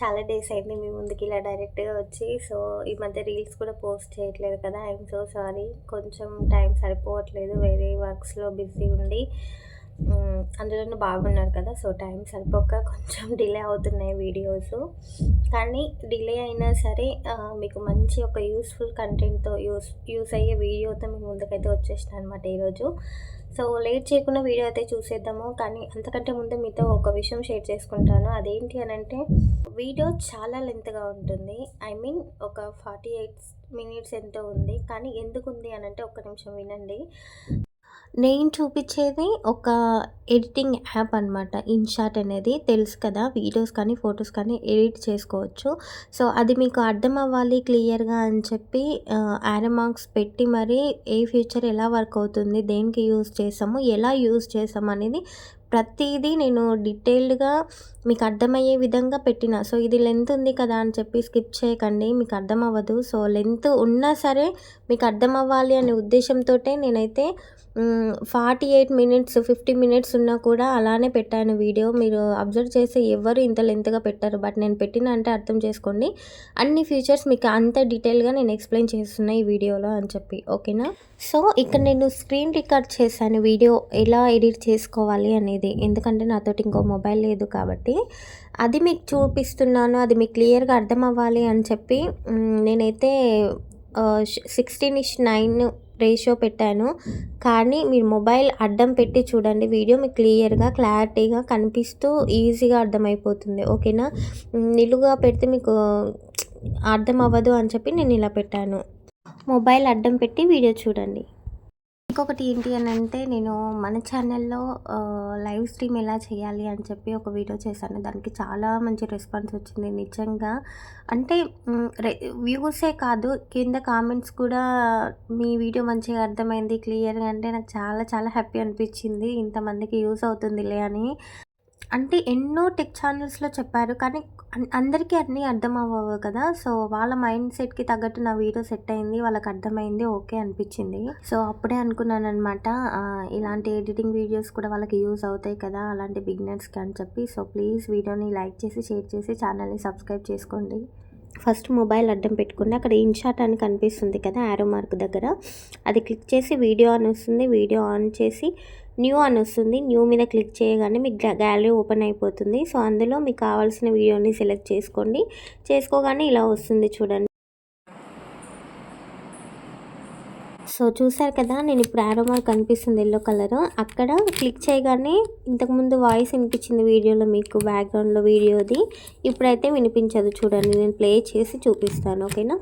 చాలా డేస్ అయింది మీ ముందుకి ఇలా డైరెక్ట్‌గా వచ్చి. సో, ఈ మధ్య రీల్స్ కూడా పోస్ట్ చేయట్లేదు కదా! I'm so sorry. కొంచెం టైం సరిపోవట్లేదు. వేరే వర్క్స్‌లో బిజీ ఉండి అందులోనూ బాగున్నారు కదా! సో, టైం సరిపోక కొంచెం డిలే అవుతున్నాయి వీడియోసు. కానీ డిలే అయినా సరే మీకు మంచి ఒక యూస్‌ఫుల్ కంటెంట్‌తో యూస్ అయ్యే వీడియోతో మీ ముందుకైతే వచ్చేసినా అనమాట ఈరోజు. సో, లేట్ చేయకుండా వీడియో అయితే చూసేద్దాము. కానీ అంతకంటే ముందు మీతో ఒక విషయం షేర్ చేసుకుంటాను. అదేంటి అనంటే వీడియో చాలా లెంత్‌గా ఉంటుంది. ఐ మీన్ ఒక 48 మినిట్స్ ఎంతో ఉంది. కానీ ఎందుకుంది అనంటే ఒక్క నిమిషం వినండి. నేను చూపించేది ఒక ఎడిటింగ్ యాప్ అనమాట. ఇన్‌షాట్ అనేది తెలుసు కదా! వీడియోస్ కానీ, ఫోటోస్ కానీ ఎడిట్ చేసుకోవచ్చు. సో, అది మీకు అర్థం అవ్వాలి క్లియర్‌గా అని చెప్పి యారో మార్క్స్ పెట్టి మరి ఏ ఫీచర్ ఎలా వర్క్ అవుతుంది, దేనికి యూజ్ చేసాము, ఎలా యూజ్ చేసాము అనేది ప్రతీదీ నేను డీటెయిల్డ్‌గా మీకు అర్థమయ్యే విధంగా పెట్టిన. సో, ఇది లెంత్ ఉంది కదా అని చెప్పి స్కిప్ చేయకండి. మీకు అర్థం అవ్వదు. సో, లెంత్ ఉన్నా సరే మీకు అర్థం అవ్వాలి అనే ఉద్దేశంతోటే నేనైతే 48 మినిట్స్, 50 మినిట్స్ ఉన్నా కూడా అలానే పెట్టాను వీడియో. మీరు అబ్జర్వ్ చేస్తే ఎవ్వరు ఇంత లెంత్‌గా పెట్టరు. బట్ నేను పెట్టిన అంటే అర్థం చేసుకోండి. అన్ని ఫీచర్స్ మీకు అంత డీటెయిల్‌గా నేను ఎక్స్‌ప్లెయిన్ చేస్తున్నా ఈ వీడియోలో అని చెప్పి. ఓకేనా? సో, ఇక్కడ నేను స్క్రీన్ రికార్డ్ చేశాను వీడియో ఎలా ఎడిట్ చేసుకోవాలి అనేది. ఎందుకంటే నాతోటి ఇంకో మొబైల్ లేదు కాబట్టి. అది మీకు చూపిస్తున్నాను. అది మీకు క్లియర్‌గా అర్థం అవ్వాలి అని చెప్పి నేనైతే 16:9 రేషియో పెట్టాను. కానీ మీరు మొబైల్ అడ్డం పెట్టి చూడండి వీడియో మీకు క్లియర్‌గా, క్లారిటీగా కనిపిస్తూ ఈజీగా అర్థమైపోతుంది. ఓకేనా? నిలువుగా పెడితే మీకు అర్థం అవ్వదు అని చెప్పి నేను ఇలా పెట్టాను. మొబైల్ అడ్డం పెట్టి వీడియో చూడండి. ఇంకొకటి ఏంటి అనంటే నేను మన ఛానల్‌లో లైవ్ స్ట్రీమ్ ఎలా చేయాలి అని చెప్పి ఒక వీడియో చేశాను. దానికి చాలా మంచి రెస్పాన్స్ వచ్చింది నిజంగా. అంటే వ్యూసే కాదు కింద కామెంట్స్ కూడా మీ వీడియో మంచిగా అర్థమైంది క్లియర్‌గా అంటే నాకు చాలా చాలా హ్యాపీ అనిపించింది. ఇంతమందికి యూజ్ అవుతుందిలే అని. అంటే ఎన్నో టెక్ ఛానల్స్‌లో చెప్పారు. కానీ అందరికీ అన్నీ అర్థం అవ్వవు కదా! సో, వాళ్ళ మైండ్ సెట్‌కి తగ్గట్టు నా వీడియో సెట్ అయింది. వాళ్ళకి అర్థమైంది. ఓకే అనిపించింది. సో, అప్పుడే అనుకున్నాననమాట ఇలాంటి ఎడిటింగ్ వీడియోస్ కూడా వాళ్ళకి యూజ్ అవుతాయి కదా! అలాంటి బిగినర్స్‌కి అని చెప్పి. సో, ప్లీజ్ వీడియోని లైక్ చేసి, షేర్ చేసి ఛానల్‌ని సబ్స్క్రైబ్ చేసుకోండి. ఫస్ట్ మొబైల్ అడ్డం పెట్టుకుని అక్కడ ఇన్‌షాట్ అని కనిపిస్తుంది కదా! యారో మార్క్ దగ్గర. అది క్లిక్ చేసి వీడియో అని వస్తుంది. వీడియో ఆన్ చేసి న్యూ అని వస్తుంది. న్యూ మీద క్లిక్ చేయగానే మీకు గ్యాలరీ ఓపెన్ అయిపోతుంది. సో, అందులో మీకు కావాల్సిన వీడియోని సెలెక్ట్ చేసుకోండి. చేసుకోగానే ఇలా వస్తుంది చూడండి. సో, చూసారు కదా! నేను ఇప్పుడు యారో మార్క్ కనిపిస్తుంది యెల్లో కలర్. అక్కడ క్లిక్ చేయగానే ఇంతకుముందు వాయిస్ వినిపించింది వీడియోలో మీకు బ్యాక్‌గ్రౌండ్‌లో వీడియోది. ఇప్పుడైతే వినిపించదు చూడండి. నేను ప్లే చేసి చూపిస్తాను. ఓకేనా?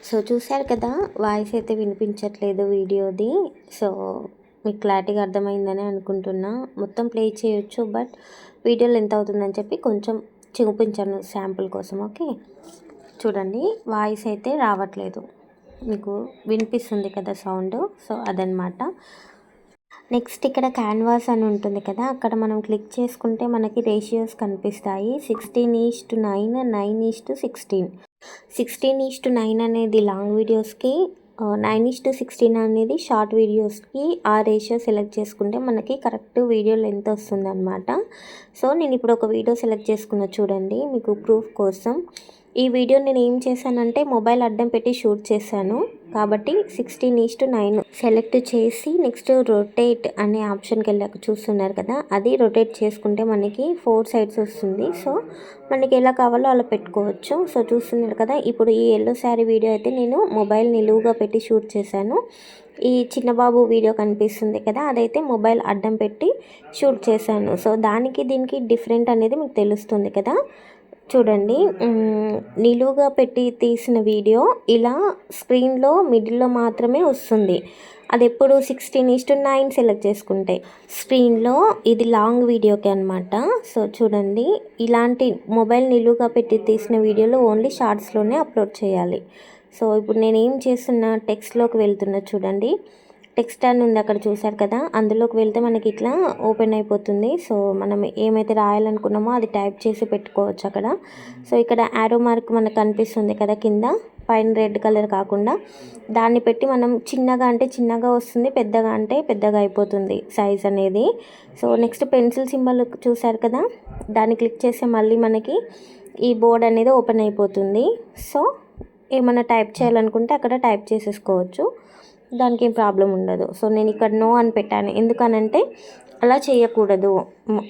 సో, చూసారు కదా! వాయిస్ అయితే వినిపించట్లేదు వీడియోది. సో, మీకు క్లారిటీగా అర్థమైందని అనుకుంటున్నా. మొత్తం ప్లే చేయొచ్చు. బట్ వీడియోలో ఎంత అవుతుందని చెప్పి కొంచెం చూపించాను శాంపుల్ కోసం. ఓకే. చూడండి వాయిస్ అయితే రావట్లేదు. మీకు వినిపిస్తుంది కదా సౌండ్. సో, అదనమాట. నెక్స్ట్ ఇక్కడ క్యాన్వాస్ అని ఉంటుంది కదా! అక్కడ మనం క్లిక్ చేసుకుంటే మనకి రేషియోస్ కనిపిస్తాయి. 16:9, 9:16. 16:9 అనేది లాంగ్ వీడియోస్‌కి, 9:16 అనేది షార్ట్ వీడియోస్‌కి ఆ రేషియో సెలెక్ట్ చేసుకుంటే మనకి కరెక్ట్ వీడియో లెంత్ వస్తుందనమాట. సో, నేను ఇప్పుడు ఒక వీడియో సెలెక్ట్ చేసుకున్నా చూడండి మీకు ప్రూఫ్ కోసం. ఈ వీడియో నేను ఏం చేశానంటే మొబైల్ అడ్డం పెట్టి షూట్ చేశాను. కాబట్టి 16:9 సెలెక్ట్ చేసి నెక్స్ట్ రొటేట్ అనే ఆప్షన్కి వెళ్ళాక చూస్తున్నారు కదా! అది రొటేట్ చేసుకుంటే మనకి 4 సైడ్స్ వస్తుంది. సో, మనకి ఎలా కావాలో అలా పెట్టుకోవచ్చు. సో, చూస్తున్నారు కదా! ఇప్పుడు ఈ యెల్లో శారీ వీడియో అయితే నేను మొబైల్ నిలువుగా పెట్టి షూట్ చేశాను. ఈ చిన్న బాబు వీడియో కనిపిస్తుంది కదా! అదైతే మొబైల్ అడ్డం పెట్టి షూట్ చేశాను. సో, దానికి దీనికి డిఫరెంట్ అనేది మీకు తెలుస్తుంది కదా! చూడండి నిలువుగా పెట్టి తీసిన వీడియో ఇలా స్క్రీన్‌లో మిడిల్‌లో మాత్రమే వస్తుంది. అది ఎప్పుడు 16:9 సెలెక్ట్ చేసుకుంటే. స్క్రీన్‌లో ఇది లాంగ్ వీడియోకి అనమాట. సో, చూడండి ఇలాంటి మొబైల్ నిలువుగా పెట్టి తీసిన వీడియోలో ఓన్లీ షార్ట్స్‌లోనే అప్లోడ్ చేయాలి. సో, ఇప్పుడు నేను ఏం చేస్తున్నా టెక్స్ట్‌లోకి వెళ్తున్నా చూడండి. టెక్స్ట్ అని ఉంది అక్కడ చూసారు కదా! అందులోకి వెళ్తే మనకి ఇట్లా ఓపెన్ అయిపోతుంది. సో, మనం ఏమైతే రాయాలనుకున్నామో అది టైప్ చేసి పెట్టుకోవచ్చు అక్కడ. సో, ఇక్కడ యారో మార్క్ మనకు కనిపిస్తుంది కదా కింద. పైన రెడ్ కలర్ కాకుండా దాన్ని పెట్టి మనం చిన్నగా అంటే చిన్నగా వస్తుంది, పెద్దగా అంటే పెద్దగా అయిపోతుంది సైజ్ అనేది. సో నెక్స్ట్ పెన్సిల్ సింబల్ చూసారు కదా, దాన్ని క్లిక్ చేస్తే మళ్ళీ మనకి ఈ బోర్డ్ అనేది ఓపెన్ అయిపోతుంది. సో ఏమైనా టైప్ చేయాలనుకుంటే అక్కడ టైప్ చేసేసుకోవచ్చు, దానికి ఏం ప్రాబ్లం ఉండదు. సో నేను ఇక్కడ నో అని పెట్టాను, ఎందుకనంటే అలా చేయకూడదు.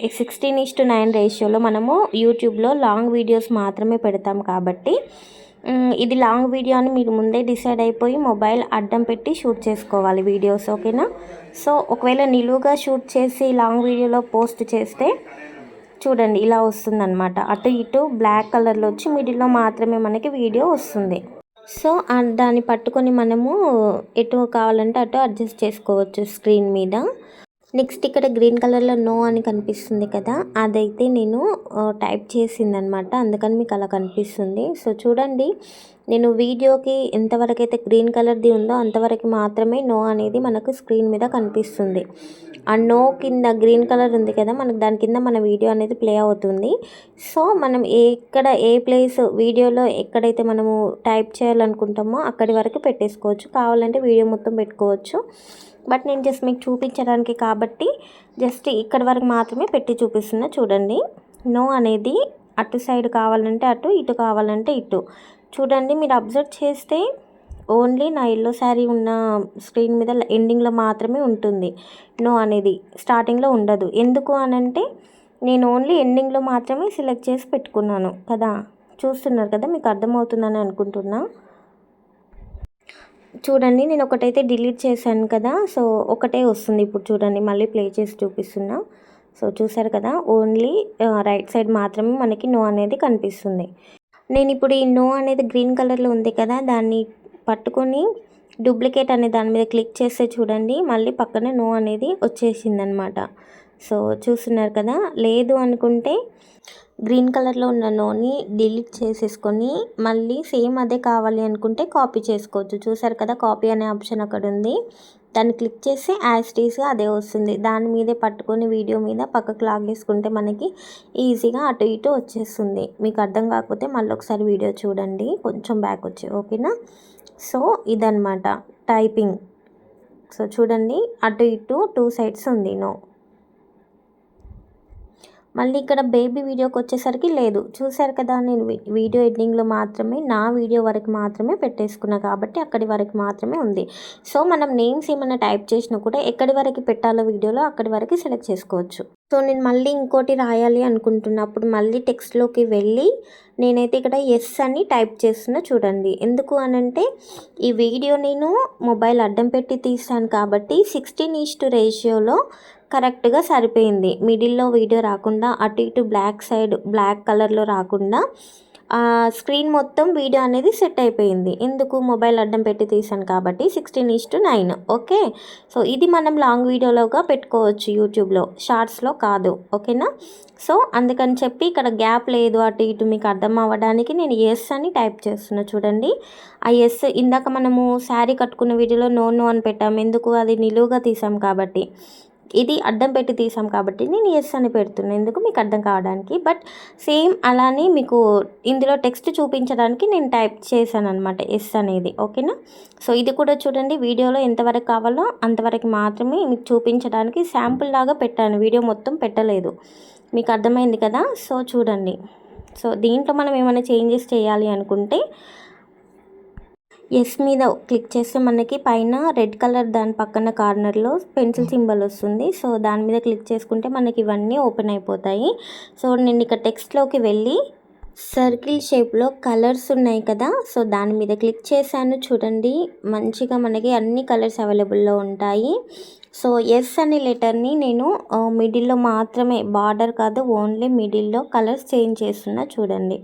16:9 రేషియోలో మనము యూట్యూబ్లో లాంగ్ వీడియోస్ మాత్రమే పెడతాం కాబట్టి ఇది లాంగ్ వీడియో అని మీరు ముందే డిసైడ్ అయిపోయి మొబైల్ అడ్డం పెట్టి షూట్ చేసుకోవాలి వీడియోస్, ఓకేనా. సో ఒకవేళ నిలువుగా షూట్ చేసి లాంగ్ వీడియోలో పోస్ట్ చేస్తే చూడండి ఇలా వస్తుందన్నమాట, అటు ఇటు బ్లాక్ కలర్లో వచ్చి మిడిల్లో మాత్రమే మనకి వీడియో వస్తుంది. సో దాన్ని పట్టుకొని మనము ఎటు కావాలంటే అటు అడ్జస్ట్ చేసుకోవచ్చు స్క్రీన్ మీద. నెక్స్ట్ ఇక్కడ గ్రీన్ కలర్లో నో అని కనిపిస్తుంది కదా, అదైతే నేను టైప్ చేసిందనమాట, అందుకని మీకు అలా కనిపిస్తుంది. సో చూడండి, నేను వీడియోకి ఎంతవరకు అయితే గ్రీన్ కలర్ది ఉందో అంతవరకు మాత్రమే నో అనేది మనకు స్క్రీన్ మీద కనిపిస్తుంది. ఆ నో కింద గ్రీన్ కలర్ ఉంది కదా, మనకు దాని కింద మన వీడియో అనేది ప్లే అవుతుంది. సో మనం ఎక్కడ ఏ ప్లేస్ వీడియోలో ఎక్కడైతే మనము టైప్ చేయాలనుకుంటామో అక్కడి వరకు పెట్టేసుకోవచ్చు, కావాలంటే వీడియో మొత్తం పెట్టుకోవచ్చు. బట్ నేను జస్ట్ మీకు చూపించడానికి కాబట్టి జస్ట్ ఇక్కడ వరకు మాత్రమే పెట్టి చూపిస్తున్నా. చూడండి, నో అనేది అటు సైడ్ కావాలంటే అటు, ఇటు కావాలంటే ఇటు. చూడండి, మీరు అబ్జర్వ్ చేస్తే ఓన్లీ నా ఎల్లో శారీ ఉన్న స్క్రీన్ మీద ఎండింగ్లో మాత్రమే ఉంటుంది నో అనేది, స్టార్టింగ్లో ఉండదు. ఎందుకు అనంటే నేను ఓన్లీ ఎండింగ్లో మాత్రమే సెలెక్ట్ చేసి పెట్టుకున్నాను కదా. చూస్తున్నారు కదా, మీకు అర్థమవుతుందని అనుకుంటున్నా. చూడండి, నేను ఒకటైతే డిలీట్ చేశాను కదా, సో ఒకటే వస్తుంది. ఇప్పుడు చూడండి, మళ్ళీ ప్లే చేసి చూపిస్తున్నా. సో చూసారు కదా, ఓన్లీ రైట్ సైడ్ మాత్రమే మనకి నో అనేది కనిపిస్తుంది. నేను ఇప్పుడు ఈ నో అనేది గ్రీన్ కలర్లో ఉంది కదా, దాన్ని పట్టుకొని డూప్లికేట్ అనే దాని మీద క్లిక్ చేస్తే చూడండి, మళ్ళీ పక్కన నో అనేది వచ్చేసిందనమాట. సో చూస్తున్నారు కదా. లేదు అనుకుంటే గ్రీన్ కలర్లో ఉన్న నోని డిలీట్ చేసేసుకొని మళ్ళీ సేమ్ అదే కావాలి అనుకుంటే కాపీ చేసుకోవచ్చు. చూసారు కదా, కాపీ అనే ఆప్షన్ అక్కడ ఉంది, దాన్ని క్లిక్ చేసి యాజ్ ఇట్ ఈస్గా అదే వస్తుంది. దాని మీదే పట్టుకొని వీడియో మీద పక్కకు లాగేసుకుంటే మనకి ఈజీగా అటు ఇటు వచ్చేస్తుంది. మీకు అర్థం కాకపోతే మళ్ళీ ఒకసారి వీడియో చూడండి, కొంచెం బ్యాక్ వచ్చి, ఓకేనా. సో ఇదన్నమాట టైపింగ్. సో చూడండి, అటు ఇటు 2 సైడ్స్ ఉంది నో. మళ్ళీ ఇక్కడ బేబీ వీడియోకి వచ్చేసరికి లేదు. చూసారు కదా, నేను వీడియో ఎడిటింగ్లో మాత్రమే నా వీడియో వరకు మాత్రమే పెట్టేసుకున్నా కాబట్టి అక్కడి వరకు మాత్రమే ఉంది. సో మనం నేమ్స్ ఏమైనా టైప్ చేసినా కూడా ఎక్కడి వరకు పెట్టాలో వీడియోలో అక్కడి వరకు సెలెక్ట్ చేసుకోవచ్చు. సో నేను మళ్ళీ ఇంకోటి రాయాలి అనుకుంటున్నప్పుడు మళ్ళీ టెక్స్ట్లోకి వెళ్ళి నేనైతే ఇక్కడ ఎస్ అని టైప్ చేస్తున్నా. చూడండి, ఎందుకు అనంటే ఈ వీడియో నేను మొబైల్ అడ్డం పెట్టి తీసాను కాబట్టి 16:9 రేషియోలో కరెక్ట్గా సరిపోయింది. మిడిల్లో వీడియో రాకుండా అటు ఇటు బ్లాక్ కలర్లో రాకుండా స్క్రీన్ మొత్తం వీడియో అనేది సెట్ అయిపోయింది. ఎందుకు, మొబైల్ అడ్డం పెట్టి తీసాను కాబట్టి 16:9. ఓకే. సో ఇది మనం లాంగ్ వీడియోలోగా పెట్టుకోవచ్చు యూట్యూబ్లో, షార్ట్స్లో కాదు, ఓకేనా. సో అందుకని చెప్పి ఇక్కడ గ్యాప్ లేదు, అటు ఇటు మీకు అర్థం అవ్వడానికి నేను ఎస్ అని టైప్ చేస్తున్నా. చూడండి, ఆ ఎస్ ఇందాక మనము శారీ కట్టుకున్న వీడియోలో నో నో అని పెట్టాము, ఎందుకు, అది నిలువుగా తీసాం కాబట్టి. ఇది అడ్డం పెట్టి తీసాం కాబట్టి నేను ఎస్ అని పెడుతున్నాను, ఎందుకు, మీకు అర్థం కావడానికి. బట్ సేమ్ అలానే మీకు ఇందులో టెక్స్ట్ చూపించడానికి నేను టైప్ చేశాను అనమాట ఎస్ అనేది, ఓకేనా. సో ఇది కూడా చూడండి, వీడియోలో ఎంతవరకు కావాలో అంతవరకు మాత్రమే మీకు చూపించడానికి శాంపుల్ లాగా పెట్టాను, వీడియో మొత్తం పెట్టలేదు. మీకు అర్థమైంది కదా. సో చూడండి, సో దీంట్లో మనం ఏమైనా చేంజెస్ చేయాలి అనుకుంటే ఎస్ మీద క్లిక్ చేస్తే మనకి పైన రెడ్ కలర్ దాని పక్కన కార్నర్లో పెన్సిల్ సింబల్ వస్తుంది. సో దాని మీద క్లిక్ చేసుకుంటే మనకి ఇవన్నీ ఓపెన్ అయిపోతాయి. సో నేను ఇక్కడ టెక్స్ట్లోకి వెళ్ళి సర్కిల్ షేప్లో కలర్స్ ఉన్నాయి కదా, సో దాని మీద క్లిక్ చేశాను. చూడండి, మంచిగా మనకి అన్ని కలర్స్ అవైలబుల్లో ఉంటాయి. సో ఎస్ అనే లెటర్ని నేను మిడిల్లో మాత్రమే, బార్డర్ కాదు, ఓన్లీ మిడిల్లో కలర్స్ చేంజ్ చేస్తున్నా. చూడండి,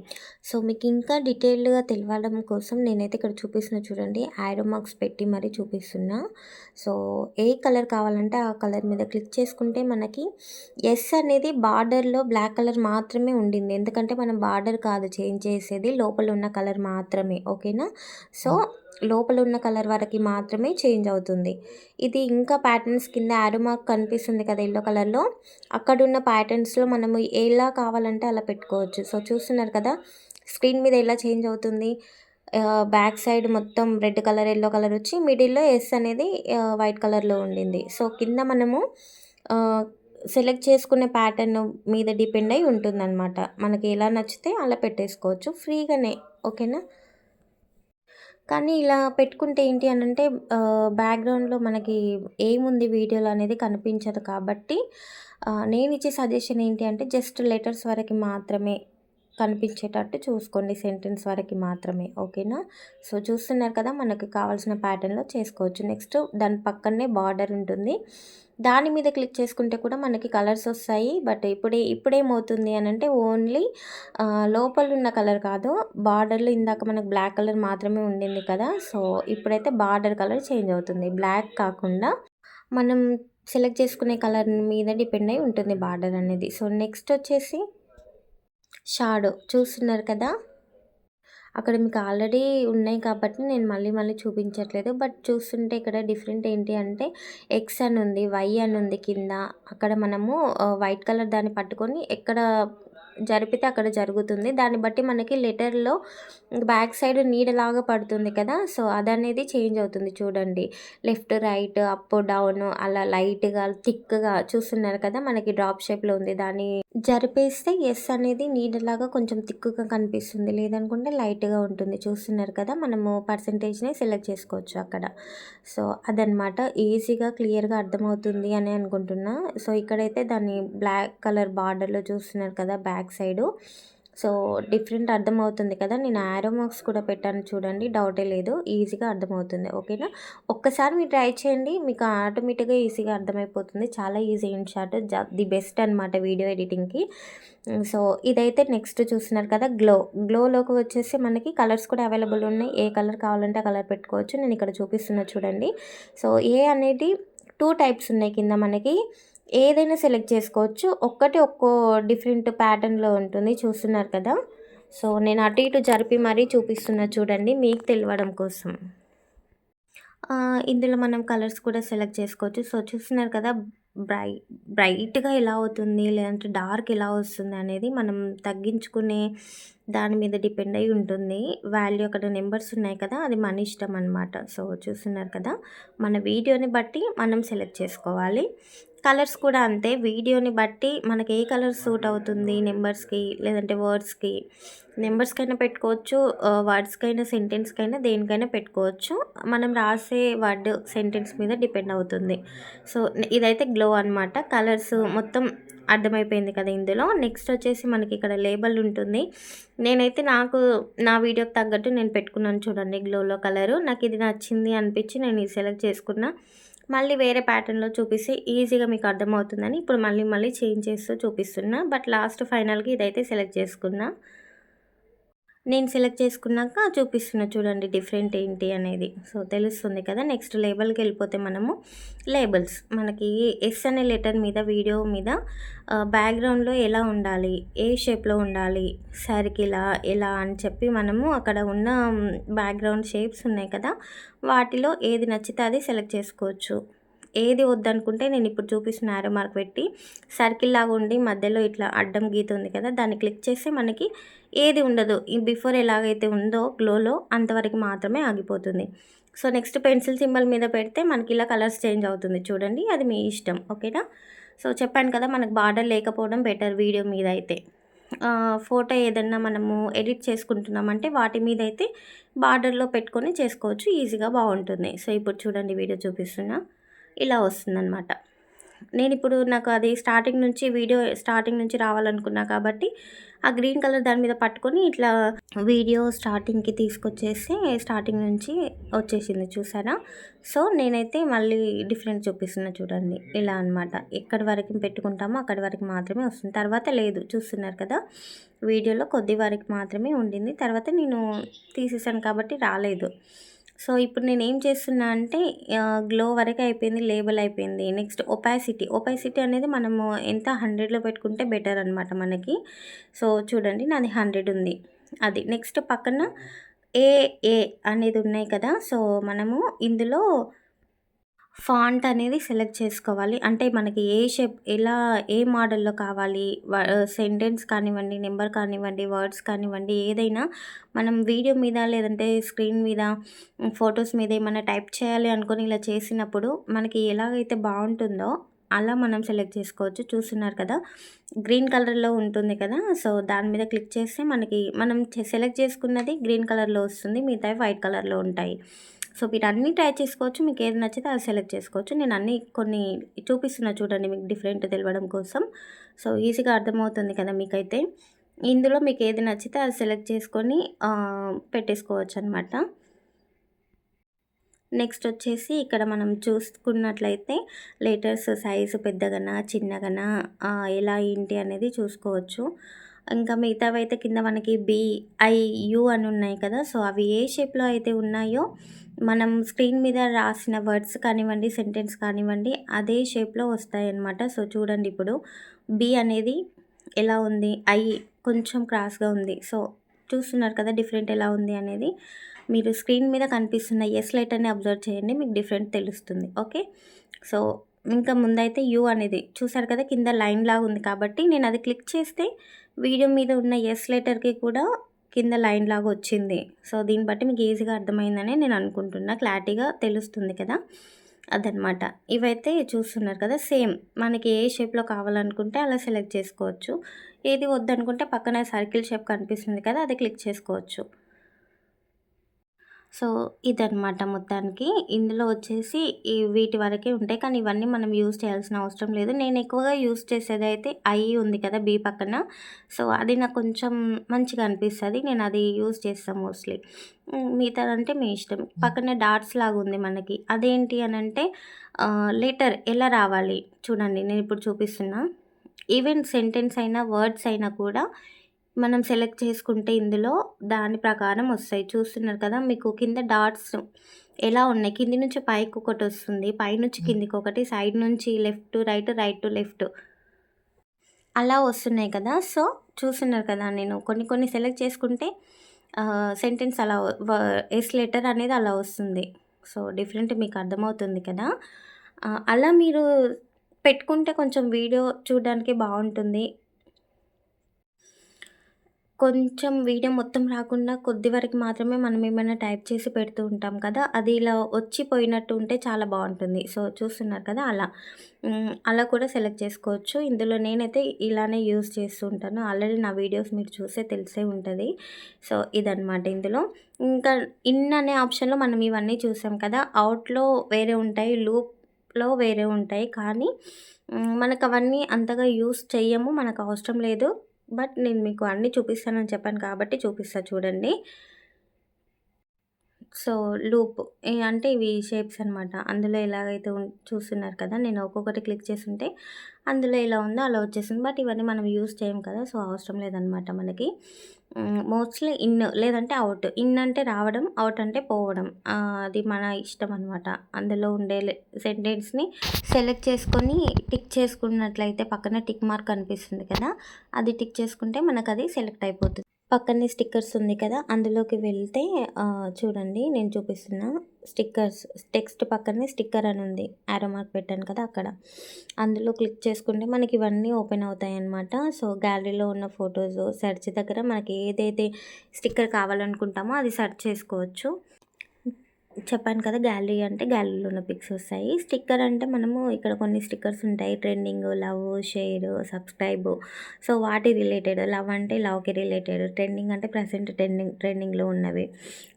సో మీకు ఇంకా డీటెయిల్డ్గా తెలవడం కోసం నేనైతే ఇక్కడ చూపిస్తున్నా. చూడండి, యారో మార్క్స్ పెట్టి మరీ చూపిస్తున్నా. సో ఏ కలర్ కావాలంటే ఆ కలర్ మీద క్లిక్ చేసుకుంటే మనకి ఎస్ అనేది బార్డర్లో బ్లాక్ కలర్ మాత్రమే ఉండింది, ఎందుకంటే మనం బార్డర్ కాదు చేంజ్ చేసేది, లోపల ఉన్న కలర్ మాత్రమే, ఓకేనా. సో లోపల ఉన్న కలర్ వరకు మాత్రమే చేంజ్ అవుతుంది. ఇది ఇంకా ప్యాటర్న్స్ కింద యారో మార్క్ కనిపిస్తుంది కదా ఎల్లో కలర్లో, అక్కడున్న ప్యాటర్న్స్లో మనము ఎలా కావాలంటే అలా పెట్టుకోవచ్చు. సో చూస్తున్నారు కదా, స్క్రీన్ మీద ఎలా చేంజ్ అవుతుంది. బ్యాక్ సైడ్ మొత్తం రెడ్ కలర్, యెల్లో కలర్ వచ్చి మిడిల్‌లో ఎస్ అనేది వైట్ కలర్‌లో ఉండింది. సో, కింద మనము ఆహ్, సెలెక్ట్ చేసుకునే ప్యాటర్న్ మీద డిపెండ్ అయ్యి ఉంటుందనమాట. మనకి ఎలా నచ్చితే అలా పెట్టేసుకోవచ్చు ఫ్రీగానే. ఓకేనా? కానీ ఇలా పెట్టుకుంటే ఏంటి అనంటే బ్యాక్‌గ్రౌండ్‌లో మనకి ఏముంది వీడియోలో అనేది కనిపించదు కాబట్టి నేనిచ్చే సజెషన్ ఏంటి అంటే జస్ట్ లెటర్స్ వరకి మాత్రమే కనిపించేటట్టు చూసుకోండి. సెంటెన్స్ వరకి మాత్రమే. ఓకేనా? సో, చూస్తున్నారు కదా! మనకు కావాల్సిన ప్యాటర్న్‌లో చేసుకోవచ్చు. నెక్స్ట్ దాని పక్కనే బార్డర్ ఉంటుంది. దాని మీద క్లిక్ చేసుకుంటే కూడా మనకి కలర్స్ వస్తాయి. బట్ ఇప్పుడేమవుతుంది అనంటే ఓన్లీ లోపలున్న కలర్ కాదు, బార్డర్‌లో ఇందాక మనకు బ్లాక్ కలర్ మాత్రమే ఉండింది కదా! సో, ఇప్పుడైతే బార్డర్ కలర్ చేంజ్ అవుతుంది. బ్లాక్ కాకుండా మనం సెలెక్ట్ చేసుకునే కలర్ మీద డిపెండ్ అయ్యి ఉంటుంది బార్డర్ అనేది. సో, నెక్స్ట్ వచ్చేసి షాడో చూస్తున్నారు కదా! అక్కడ మీకు ఆల్రెడీ ఉన్నాయి కాబట్టి నేను మళ్ళీ మళ్ళీ చూపించట్లేదు. బట్ చూస్తుంటే ఇక్కడ డిఫరెంట్ ఏంటి అంటే ఎక్స్ అని ఉంది, వై అని ఉంది కింద. అక్కడ మనము వైట్ కలర్ దాన్ని పట్టుకొని ఎక్కడ జరిపితే అక్కడ జరుగుతుంది. దాన్ని బట్టి మనకి లెటర్‌లో బ్యాక్ సైడ్ నీడలాగా పడుతుంది కదా! సో, అదనేది చేంజ్ అవుతుంది చూడండి. లెఫ్ట్, రైట్, అప్, డౌన్ అలా లైట్‌గా, థిక్‌గా చూస్తున్నారు కదా! మనకి డ్రాప్ షేప్‌లో ఉంది. దాన్ని జరిపేస్తే యెస్ అనేది నీడలాగా కొంచెం థిక్‌గా కనిపిస్తుంది. లేదనుకుంటే లైట్‌గా ఉంటుంది. చూస్తున్నారు కదా! మనము పర్సెంటేజ్‌ని సెలెక్ట్ చేసుకోవచ్చు అక్కడ. సో, అదనమాట. ఈజీగా, క్లియర్‌గా అర్థమవుతుంది అని అనుకుంటున్నా. సో, ఇక్కడైతే దాన్ని బ్లాక్ కలర్ బార్డర్‌లో చూస్తున్నారు కదా! Back side. సో, డిఫరెంట్ అర్థమవుతుంది కదా! నేను యారో మార్క్స్ కూడా పెట్టాను చూడండి. డౌటే లేదు. ఈజీగా అర్థమవుతుంది. ఓకేనా? ఒక్కసారి మీరు ట్రై చేయండి. మీకు ఆటోమేటిక్‌గా ఈజీగా అర్థమైపోతుంది. చాలా easy in short. The best అనమాట వీడియో ఎడిటింగ్‌కి. సో, ఇదైతే నెక్స్ట్ చూస్తున్నారు కదా! గ్లోలోకి వచ్చేసి మనకి కలర్స్ కూడా అవైలబుల్ ఉన్నాయి. ఏ కలర్ కావాలంటే ఆ కలర్ పెట్టుకోవచ్చు. నేను ఇక్కడ చూపిస్తున్నా చూడండి. సో, ఏ అనేది 2 టైప్స్ ఉన్నాయి కింద మనకి. ఏదైనా సెలెక్ట్ చేసుకోవచ్చు. ఒక్కో డిఫరెంట్ ప్యాటర్న్‌లో ఉంటుంది. చూస్తున్నారు కదా! సో, నేను అటు ఇటు జరిపి మరీ చూపిస్తున్నా చూడండి మీకు తెలవడం కోసం. ఇందులో మనం కలర్స్ కూడా సెలెక్ట్ చేసుకోవచ్చు. సో, చూస్తున్నారు కదా! బ్రై బ్రైట్‌గా ఎలా అవుతుంది, లేదంటే డార్క్ ఎలా వస్తుంది అనేది మనం తగ్గించుకునే దాని మీద డిపెండ్ అయ్యి ఉంటుంది. వాల్యూ అక్కడ నంబర్స్ ఉన్నాయి కదా! అది మన ఇష్టం అనమాట. సో, చూస్తున్నారు కదా! మన వీడియోని బట్టి మనం సెలెక్ట్ చేసుకోవాలి. కలర్స్ కూడా అంతే. వీడియోని బట్టి మనకి ఏ కలర్ సూట్ అవుతుంది నంబర్స్‌కి, లేదంటే వర్డ్స్‌కి. నంబర్స్‌కైనా పెట్టుకోవచ్చు, వర్డ్స్‌కైనా, సెంటెన్స్‌కైనా దేనికైనా పెట్టుకోవచ్చు. మనం రాసే వర్డ్, సెంటెన్స్ మీద డిపెండ్ అవుతుంది. సో, ఇదైతే గ్లో అనమాట. కలర్స్ మొత్తం అర్థమైపోయింది కదా ఇందులో. నెక్స్ట్ వచ్చేసి మనకి ఇక్కడ లేబుల్ ఉంటుంది. నేనైతే నా వీడియోకి తగ్గట్టు నేను పెట్టుకున్నాను చూడండి గ్లోలో కలరు. నాకు ఇది నచ్చింది అనిపించి నేను ఇది సెలెక్ట్ చేసుకున్నా. మళ్ళీ వేరే ప్యాటర్న్‌లో చూపిస్తే ఈజీగా మీకు అర్థమవుతుందని ఇప్పుడు మళ్ళీ చేంజ్ చేస్తూ చూపిస్తున్నా. బట్ లాస్ట్ ఫైనల్‌గా ఇదైతే సెలెక్ట్ చేసుకున్నా. నేను సెలెక్ట్ చేసుకున్నాక చూపిస్తున్నా చూడండి డిఫరెంట్ ఏంటి అనేది. సో, తెలుస్తుంది కదా! నెక్స్ట్ లేబుల్‌కెళ్ళిపోతే మనము లేబుల్స్ మనకి ఎస్ అనే లెటర్ మీద వీడియో మీద బ్యాక్‌గ్రౌండ్‌లో ఎలా ఉండాలి, ఏ షేప్‌లో ఉండాలి, సర్కిలా ఎలా అని చెప్పి మనము అక్కడ ఉన్న బ్యాక్‌గ్రౌండ్ షేప్స్ ఉన్నాయి కదా! వాటిలో ఏది నచ్చితే అది సెలెక్ట్ చేసుకోవచ్చు. ఏది వద్దనుకుంటే నేను ఇప్పుడు చూపిస్తున్న యారో మార్క్ పెట్టి సర్కిల్ లాగా ఉండి మధ్యలో ఇట్లా అడ్డం గీత ఉంది కదా! దాన్ని క్లిక్ చేస్తే మనకి ఏది ఉండదు. ఈ బిఫోర్ ఎలాగైతే ఉందో గ్లోలో అంతవరకు మాత్రమే ఆగిపోతుంది. సో, నెక్స్ట్ పెన్సిల్ సింబల్ మీద పెడితే మనకి ఇలా కలర్స్ చేంజ్ అవుతుంది చూడండి. అది మీ ఇష్టం. ఓకేనా? సో, చెప్పాను కదా! మనకు బార్డర్ లేకపోవడం బెటర్ వీడియో మీద అయితే. ఫోటో ఏదన్నా మనము ఎడిట్ చేసుకుంటున్నామంటే వాటి మీద అయితే బార్డర్‌లో పెట్టుకొని చేసుకోవచ్చు. ఈజీగా బాగుంటుంది. సో, ఇప్పుడు చూడండి వీడియో చూపిస్తున్నా. ఇలా వస్తుందనమాట. నేనిప్పుడు నాకు అది స్టార్టింగ్ నుంచి రావాలనుకున్నా కాబట్టి, ఆ గ్రీన్ కలర్ దాని మీద పట్టుకొని ఇట్లా వీడియో స్టార్టింగ్‌కి తీసుకొచ్చేసి స్టార్టింగ్ నుంచి వచ్చేసింది చూసారా? సో, నేనైతే మళ్ళీ డిఫరెంట్ చూపిస్తున్నా చూడండి. ఇలా అనమాట. ఎక్కడి వరకు పెట్టుకుంటామో అక్కడి వరకు మాత్రమే వస్తుంది. తర్వాత లేదు చూస్తున్నారు కదా! వీడియోలో కొద్ది వరకు మాత్రమే ఉండింది. తర్వాత నేను తీసేసాను కాబట్టి రాలేదు. సో, ఇప్పుడు నేనేం చేస్తున్నా అంటే గ్లో వరకు అయిపోయింది. లేబుల్ అయిపోయింది. నెక్స్ట్ ఒపాసిటీ అనేది మనము ఎంత 100లో పెట్టుకుంటే బెటర్ అనమాట మనకి. సో, చూడండి నాది 100 ఉంది. అది. నెక్స్ట్ పక్కన ఏఏ అనేది ఉన్నాయి కదా! సో, మనము ఇందులో ఫాంట్ అనేది సెలెక్ట్ చేసుకోవాలి. అంటే మనకి ఏ షేప్ ఎలా ఏ మోడల్‌లో కావాలి సెంటెన్స్ కానివ్వండి, నంబర్ కానివ్వండి, వర్డ్స్ కానివ్వండి ఏదైనా మనం వీడియో మీద లేదంటే స్క్రీన్ మీద ఫోటోస్ మీద ఏమన్నా టైప్ చేయాలి అనుకోని ఇలా చేసినప్పుడు మనకి ఎలాగైతే బావుంటుందో అలా మనం సెలెక్ట్ చేసుకోవచ్చు. చూస్తున్నారు కదా! గ్రీన్ కలర్‌లో ఉంటుంది కదా! సో, దాని మీద క్లిక్ చేస్తే మనకి మనం సెలెక్ట్ చేసుకున్నది గ్రీన్ కలర్‌లో వస్తుంది. మిగతావి వైట్ కలర్‌లో ఉంటాయి. సో, మీరు అన్నీ ట్రై చేసుకోవచ్చు. మీకు ఏది నచ్చితే అది సెలెక్ట్ చేసుకోవచ్చు. నేను అన్నీ కొన్ని చూపిస్తున్నా చూడండి మీకు డిఫరెంట్ తెలవడం కోసం. సో, ఈజీగా అర్థమవుతుంది కదా మీకైతే. ఇందులో మీకు ఏది నచ్చితే అది సెలెక్ట్ చేసుకొని పెట్టేసుకోవచ్చనమాట. నెక్స్ట్ వచ్చేసి ఇక్కడ మనం చూసుకున్నట్లయితే లెటర్స్ సైజు పెద్దగానా, చిన్నగానా ఎలా ఏంటి అనేది చూసుకోవచ్చు. ఇంకా మిగతావైతే కింద మనకి బి, ఐ, యు అని ఉన్నాయి కదా! సో, అవి ఏ షేప్‌లో అయితే ఉన్నాయో మనం స్క్రీన్ మీద రాసిన వర్డ్స్ కానివ్వండి, సెంటెన్స్ కానివ్వండి అదే షేప్‌లో వస్తాయన్నమాట. సో, చూడండి ఇప్పుడు బి అనేది ఎలా ఉంది, ఐ కొంచెం క్రాస్‌గా ఉంది. సో, చూస్తున్నారు కదా డిఫరెంట్ ఎలా ఉంది అనేది. మీరు స్క్రీన్ మీద కనిపిస్తున్న యెస్ లెటర్‌ని అబ్జర్వ్ చేయండి. మీకు డిఫరెంట్ తెలుస్తుంది. ఓకే. సో, ఇంకా ముందైతే యూ అనేది చూసారు కదా కింద లైన్ లాగా ఉంది కాబట్టి నేను అది క్లిక్ చేస్తే వీడియో మీద ఉన్న యెస్ లెటర్‌కి కూడా కింద లైన్ లాగా వచ్చింది. సో, దీన్ని బట్టి మీకు ఈజీగా అర్థమైందని నేను అనుకుంటున్నా. క్లారిటీగా తెలుస్తుంది కదా! అదనమాట. ఇవైతే చూస్తున్నారు కదా! సేమ్ మనకి ఏ షేప్‌లో కావాలనుకుంటే అలా సెలెక్ట్ చేసుకోవచ్చు. ఏది వద్దనుకుంటే పక్కన సర్కిల్ షేప్ కనిపిస్తుంది కదా! అది క్లిక్ చేసుకోవచ్చు. సో, ఇదనమాట మొత్తానికి. ఇందులో వచ్చేసి వీటి వరకే ఉంటాయి. కానీ ఇవన్నీ మనం యూజ్ చేయాల్సిన అవసరం లేదు. నేను ఎక్కువగా యూజ్ చేసేదైతే ఐ ఉంది కదా! బీ పక్కన. సో, అది నాకు కొంచెం మంచిగా అనిపిస్తది. నేను అది యూజ్ చేస్తా మోస్ట్‌లీ. మిగతాదంటే మీ ఇష్టం. పక్కన డాట్స్ లాగా ఉంది మనకి. అదేంటి అనంటే లెటర్ ఎలా రావాలి చూడండి నేనిప్పుడు చూపిస్తున్నా. ఈవెన్ సెంటెన్స్ అయినా, వర్డ్స్ అయినా కూడా మనం సెలెక్ట్ చేసుకుంటే ఇందులో దాని ప్రకారం వస్తాయి. చూస్తున్నారు కదా! మీకు కింద డాట్స్ ఎలా ఉన్నాయి. కింది నుంచి పైకొకటొస్తుంది. పైనుంచి కిందికొకటి, సైడ్ నుంచి left to right, right to left అలా వస్తున్నాయి కదా! సో, చూస్తున్నారు కదా! నేను కొన్ని కొన్ని సెలెక్ట్ చేసుకుంటే సెంటెన్స్ అలా ఎస్ లెటర్ అనేది అలా వస్తుంది. సో, డిఫరెంట్ మీకు అర్థమవుతుంది కదా! అలా మీరు పెట్టుకుంటే కొంచెం వీడియో చూడడానికి బావుంటుంది. కొంచెం వీడియో మొత్తం రాకుండా కొద్ది వరకు మాత్రమే మనం ఏమైనా టైప్ చేసి పెడుతూ ఉంటాం కదా! అది ఇలా వచ్చిపోయినట్టు ఉంటే చాలా బావుంటుంది. సో, చూస్తున్నారు కదా! అలా. అలా కూడా సెలెక్ట్ చేసుకోవచ్చు. ఇందులో నేనైతే ఇలానే యూజ్ చేస్తూ ఉంటాను. ఆల్రెడీ నా వీడియోస్ మీరు చూసే తెలిసే ఉంటది. సో, ఇదనమాట ఇందులో. ఇంకా ఇన్ అనే ఆప్షన్‌లో మనం ఇవన్నీ చూసాం కదా! అవుట్‌లో వేరే ఉంటాయి. లూప్‌లో వేరే ఉంటాయి. కానీ మనకవన్నీ అంతగా యూజ్ చెయ్యము. మనకు అవసరం లేదు. బట్ నేను మీకు అన్నీ చూపిస్తానని చెప్పాను కాబట్టి చూపిస్తా చూడండి. సో, లూప్ అంటే ఇవి షేప్స్ అనమాట. అందులో ఎలాగైతే చూస్తున్నారు కదా! నేను ఒక్కొక్కటి క్లిక్ చేసుంటే అందులో ఎలా ఉందో అలా వచ్చేసింది. బట్ ఇవన్నీ మనం యూజ్ చేయం కదా! సో, అవసరం లేదనమాట మనకి. మోస్ట్‌లీ ఇన్ లేదంటే ఔట్. ఇన్ అంటే రావడం, ఔట్ అంటే పోవడం. అది మన ఇష్టం అనమాట. అందులో ఉండే సెంటెన్స్‌ని సెలెక్ట్ చేసుకొని టిక్ చేసుకున్నట్లయితే పక్కన టిక్ మార్క్ కనిపిస్తుంది కదా! అది టిక్ చేసుకుంటే మనకది సెలెక్ట్ అయిపోతుంది. పక్కనే స్టిక్కర్స్ ఉంది కదా! అందులోకి వెళ్తే చూడండి నేను చూపిస్తున్నా. స్టిక్కర్స్ టెక్స్ట్ పక్కనే స్టిక్కర్ అని ఉంది. యారో మార్క్ పెట్టాను కదా! అక్కడ. అందులో క్లిక్ చేసుకుంటే మనకి ఇవన్నీ ఓపెన్ అవుతాయన్నమాట. సో, గ్యాలరీలో ఉన్న ఫోటోస్ సెర్చ్ దగ్గర మనకి ఏదైతే స్టిక్కర్ కావాలనుకుంటామో అది సెర్చ్ చేసుకోవచ్చు. చెప్పాను కదా! గ్యాలరీ అంటే గ్యాలరీలో ఉన్న పిక్స్ వస్తాయి. స్టిక్కర్ అంటే మనము ఇక్కడ కొన్ని స్టిక్కర్స్ ఉంటాయి. Trending, love, share, subscribe. So, వాటి రిలేటెడ్. లవ్ అంటే లవ్‌కి రిలేటెడ్. ట్రెండింగ్ అంటే ప్రెజెంట్ ట్రెండింగ్‌లో ఉన్నవి.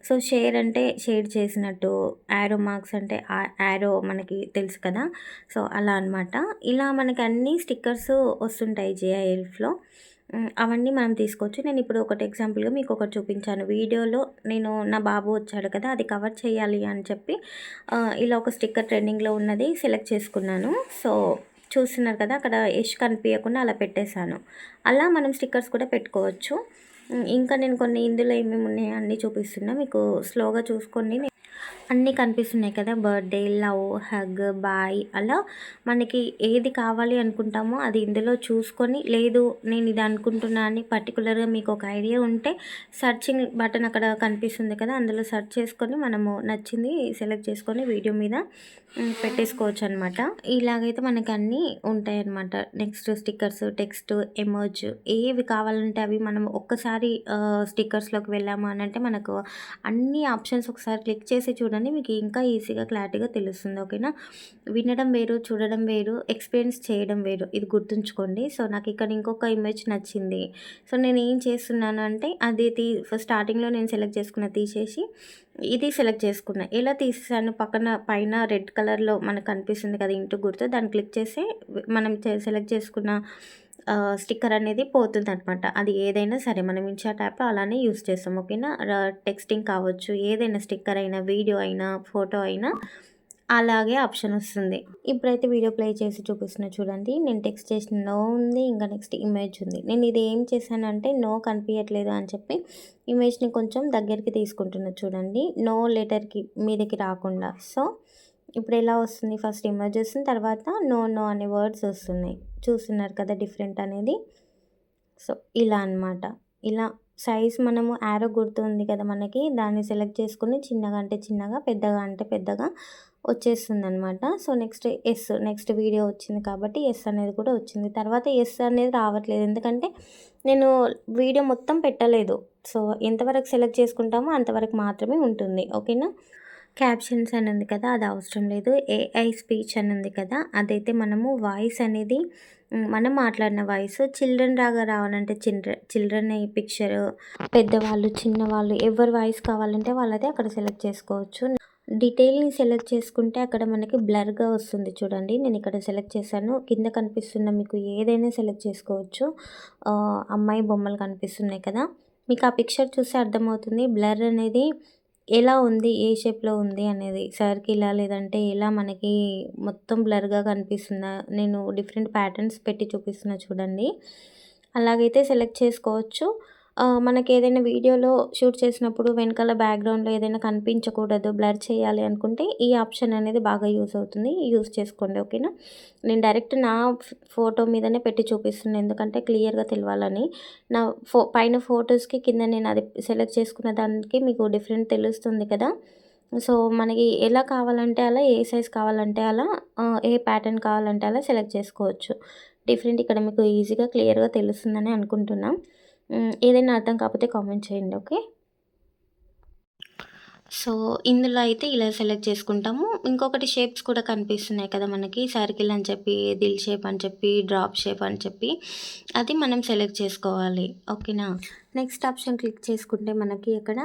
సో, షేర్ అంటే షేర్ చేసినట్టు. యారో మార్క్స్ అంటే యారో మనకి తెలుసు కదా! సో, అలా అనమాట. ఇలా మనకి అన్ని స్టిక్కర్స్ వస్తుంటాయి జిఐఎల్‌లో. అవన్నీ మనం తీసుకోవచ్చు. నేనిప్పుడు ఒకటి ఎగ్జాంపుల్‌గా మీకొకటి చూపించాను. వీడియోలో నేను నా బాబు వచ్చాడు కదా! అది కవర్ చేయాలి అని చెప్పి ఇలా ఒక స్టిక్కర్ ట్రెండింగ్‌లో ఉన్నది సెలెక్ట్ చేసుకున్నాను. సో, చూస్తున్నారు కదా! అక్కడ యష్ కనిపియకుండా అలా పెట్టేశాను. అలా మనం స్టిక్కర్స్ కూడా పెట్టుకోవచ్చు. ఇంకా నేను కొన్ని ఇందులో ఏమేమి ఉన్నాయో అన్నీ చూపిస్తున్నా. మీకు స్లోగా చూసుకొని అన్నీ కనిపిస్తున్నాయి కదా! బర్త్‌డే, లవ్, హగ్, బాయ్ అలా మనకి ఏది కావాలి అనుకుంటామో అది ఇందులో చూసుకొని, లేదు నేను ఇది అనుకుంటున్నా అని పర్టిక్యులర్‌గా మీకు ఒక ఐడియా ఉంటే సెర్చింగ్ బటన్ అక్కడ కనిపిస్తుంది కదా! అందులో సెర్చ్ చేసుకొని మనము నచ్చింది సెలెక్ట్ చేసుకొని వీడియో మీద పెట్టేసుకోవచ్చనమాట. ఇలాగైతే మనకి అన్నీ ఉంటాయన్నమాట. నెక్స్ట్ స్టిక్కర్స్, టెక్స్ట్, ఎమోజ్ ఏవి కావాలంటే అవి మనం ఒక్కసారి స్టిక్కర్స్‌లోకి వెళ్ళాము అనంటే మనకు అన్ని ఆప్షన్స్ ఒకసారి క్లిక్ చేసి చూడండి. మీకు ఇంకా ఈజీగా క్లారిటీగా తెలుస్తుంది. ఓకేనా? వినడం వేరు, చూడడం వేరు, ఎక్స్‌పీరియన్స్ చేయడం వేరు. ఇది గుర్తుంచుకోండి. సో, నాకిక్కడ ఇంకొక ఇమేజ్ నచ్చింది. సో, నేనేం చేస్తున్నాను అంటే అది స్టార్టింగ్‌లో నేను సెలెక్ట్ చేసుకున్నది తీసేసి ఇది సెలెక్ట్ చేసుకున్నా. ఎలా తీసేసాను పక్కన పైన రెడ్ కలర్‌లో మనకు కనిపిస్తుంది కదా! ఇంటూ గుర్తు దాన్ని క్లిక్ చేసి మనం సెలెక్ట్ చేసుకున్న స్టిక్కర్ అనేది పోతుందనమాట. అది ఏదైనా సరే మనం ఇన్‌షాట్ యాప్ అలానే యూజ్ చేస్తాం. ఓకేనా? టెక్స్టింగ్ కావచ్చు, ఏదైనా స్టిక్కర్ అయినా, వీడియో అయినా, ఫోటో అయినా అలాగే ఆప్షన్ వస్తుంది. ఇప్పుడైతే వీడియో ప్లే చేసి చూపిస్తున్నా చూడండి. నేను టెక్స్ట్ చేసిన నో ఉంది. ఇంకా నెక్స్ట్ ఇమేజ్ ఉంది. నేను ఇది ఏం చేశానంటే నో కనిపియట్లేదు అని చెప్పి ఇమేజ్‌ని కొంచెం దగ్గరికి తీసుకుంటున్నా చూడండి. నో లెటర్‌కి మీదకి రాకుండా. సో, ఇప్పుడు ఎలా వస్తుంది ఫస్ట్ ఇమేజ్ వస్తుంది. తర్వాత నో, నో అనే వర్డ్స్ వస్తున్నాయి. చూస్తున్నారు కదా డిఫరెంట్ అనేది. సో, ఇలా అనమాట. ఇలా సైజ్ మనము యారో గుర్తు ఉంది కదా మనకి. దాన్ని సెలెక్ట్ చేసుకొని చిన్నగా అంటే చిన్నగా, పెద్దగా అంటే పెద్దగా వచ్చేస్తుందనమాట. So, next yes. Next video వచ్చింది కాబట్టి యెస్ అనేది కూడా వచ్చింది. తర్వాత యెస్ అనేది రావట్లేదు. ఎందుకంటే నేను వీడియో మొత్తం పెట్టలేదు. సో, ఎంతవరకు సెలెక్ట్ చేసుకుంటామో అంతవరకు మాత్రమే ఉంటుంది. ఓకేనా? క్యాప్షన్స్ అని ఉంది కదా! అది అవసరం లేదు. ఏఐ స్పీచ్ అని ఉంది కదా! అదైతే మనము వాయిస్ అనేది మనం మాట్లాడిన వాయిస్ చిల్డ్రన్ లాగా రావాలంటే చిల్డ్రన్ పిక్చరు, పెద్దవాళ్ళు, చిన్నవాళ్ళు ఎవరి వాయిస్ కావాలంటే వాళ్ళది అక్కడ సెలెక్ట్ చేసుకోవచ్చు. డీటెయిల్‌ని సెలెక్ట్ చేసుకుంటే అక్కడ మనకి బ్లర్‌గా వస్తుంది చూడండి. నేను ఇక్కడ సెలెక్ట్ చేశాను. కింద కనిపిస్తున్న మీకు ఏదైనా సెలెక్ట్ చేసుకోవచ్చు. అమ్మాయి బొమ్మలు కనిపిస్తున్నాయి కదా! మీకు ఆ పిక్చర్ చూస్తే అర్థమవుతుంది. బ్లర్ అనేది ఎలా ఉంది? ఏ షేప్‌లో ఉంది అనేది. సర్కిలా? లేదంటే ఎలా మనకి మొత్తం బ్లర్‌గా కనిపిస్తుందా? నేను డిఫరెంట్ ప్యాటర్న్స్ పెట్టి చూపిస్తున్నా చూడండి. అలాగైతే సెలెక్ట్ చేసుకోవచ్చు. మనకేదైనా వీడియోలో షూట్ చేసినప్పుడు వెనకాల బ్యాక్‌గ్రౌండ్‌లో ఏదైనా కనిపించకూడదు, బ్లర్ చేయాలి అనుకుంటే ఈ ఆప్షన్ అనేది బాగా యూజ్ అవుతుంది. యూజ్ చేసుకోండి. ఓకేనా? నేను డైరెక్ట్ నా ఫోటో మీదనే పెట్టి చూపిస్తున్నా. ఎందుకంటే క్లియర్‌గా తెలవాలని. నా పైన ఫోటోస్‌కి కింద నేను అది సెలెక్ట్ చేసుకున్న దానికి మీకు డిఫరెంట్ తెలుస్తుంది కదా! సో, మనకి ఎలా కావాలంటే అలా, ఏ సైజ్ కావాలంటే అలా, ఏ ప్యాటర్న్ కావాలంటే అలా సెలెక్ట్ చేసుకోవచ్చు. డిఫరెంట్ ఇక్కడ మీకు ఈజీగా క్లియర్‌గా తెలుస్తుందని అనుకుంటున్నా. ఏదైనా అర్థం కాకపోతే కామెంట్ చేయండి. ఓకే. సో, ఇందులో అయితే ఇలా సెలెక్ట్ చేసుకుంటాము. ఇంకొకటి షేప్స్ కూడా కనిపిస్తున్నాయి కదా మనకి. సర్కిల్ అని చెప్పి, దిల్ షేప్ అని చెప్పి, డ్రాప్ షేప్ అని చెప్పి అది మనం సెలెక్ట్ చేసుకోవాలి. ఓకేనా? నెక్స్ట్ ఆప్షన్ క్లిక్ చేసుకుంటే మనకి అక్కడ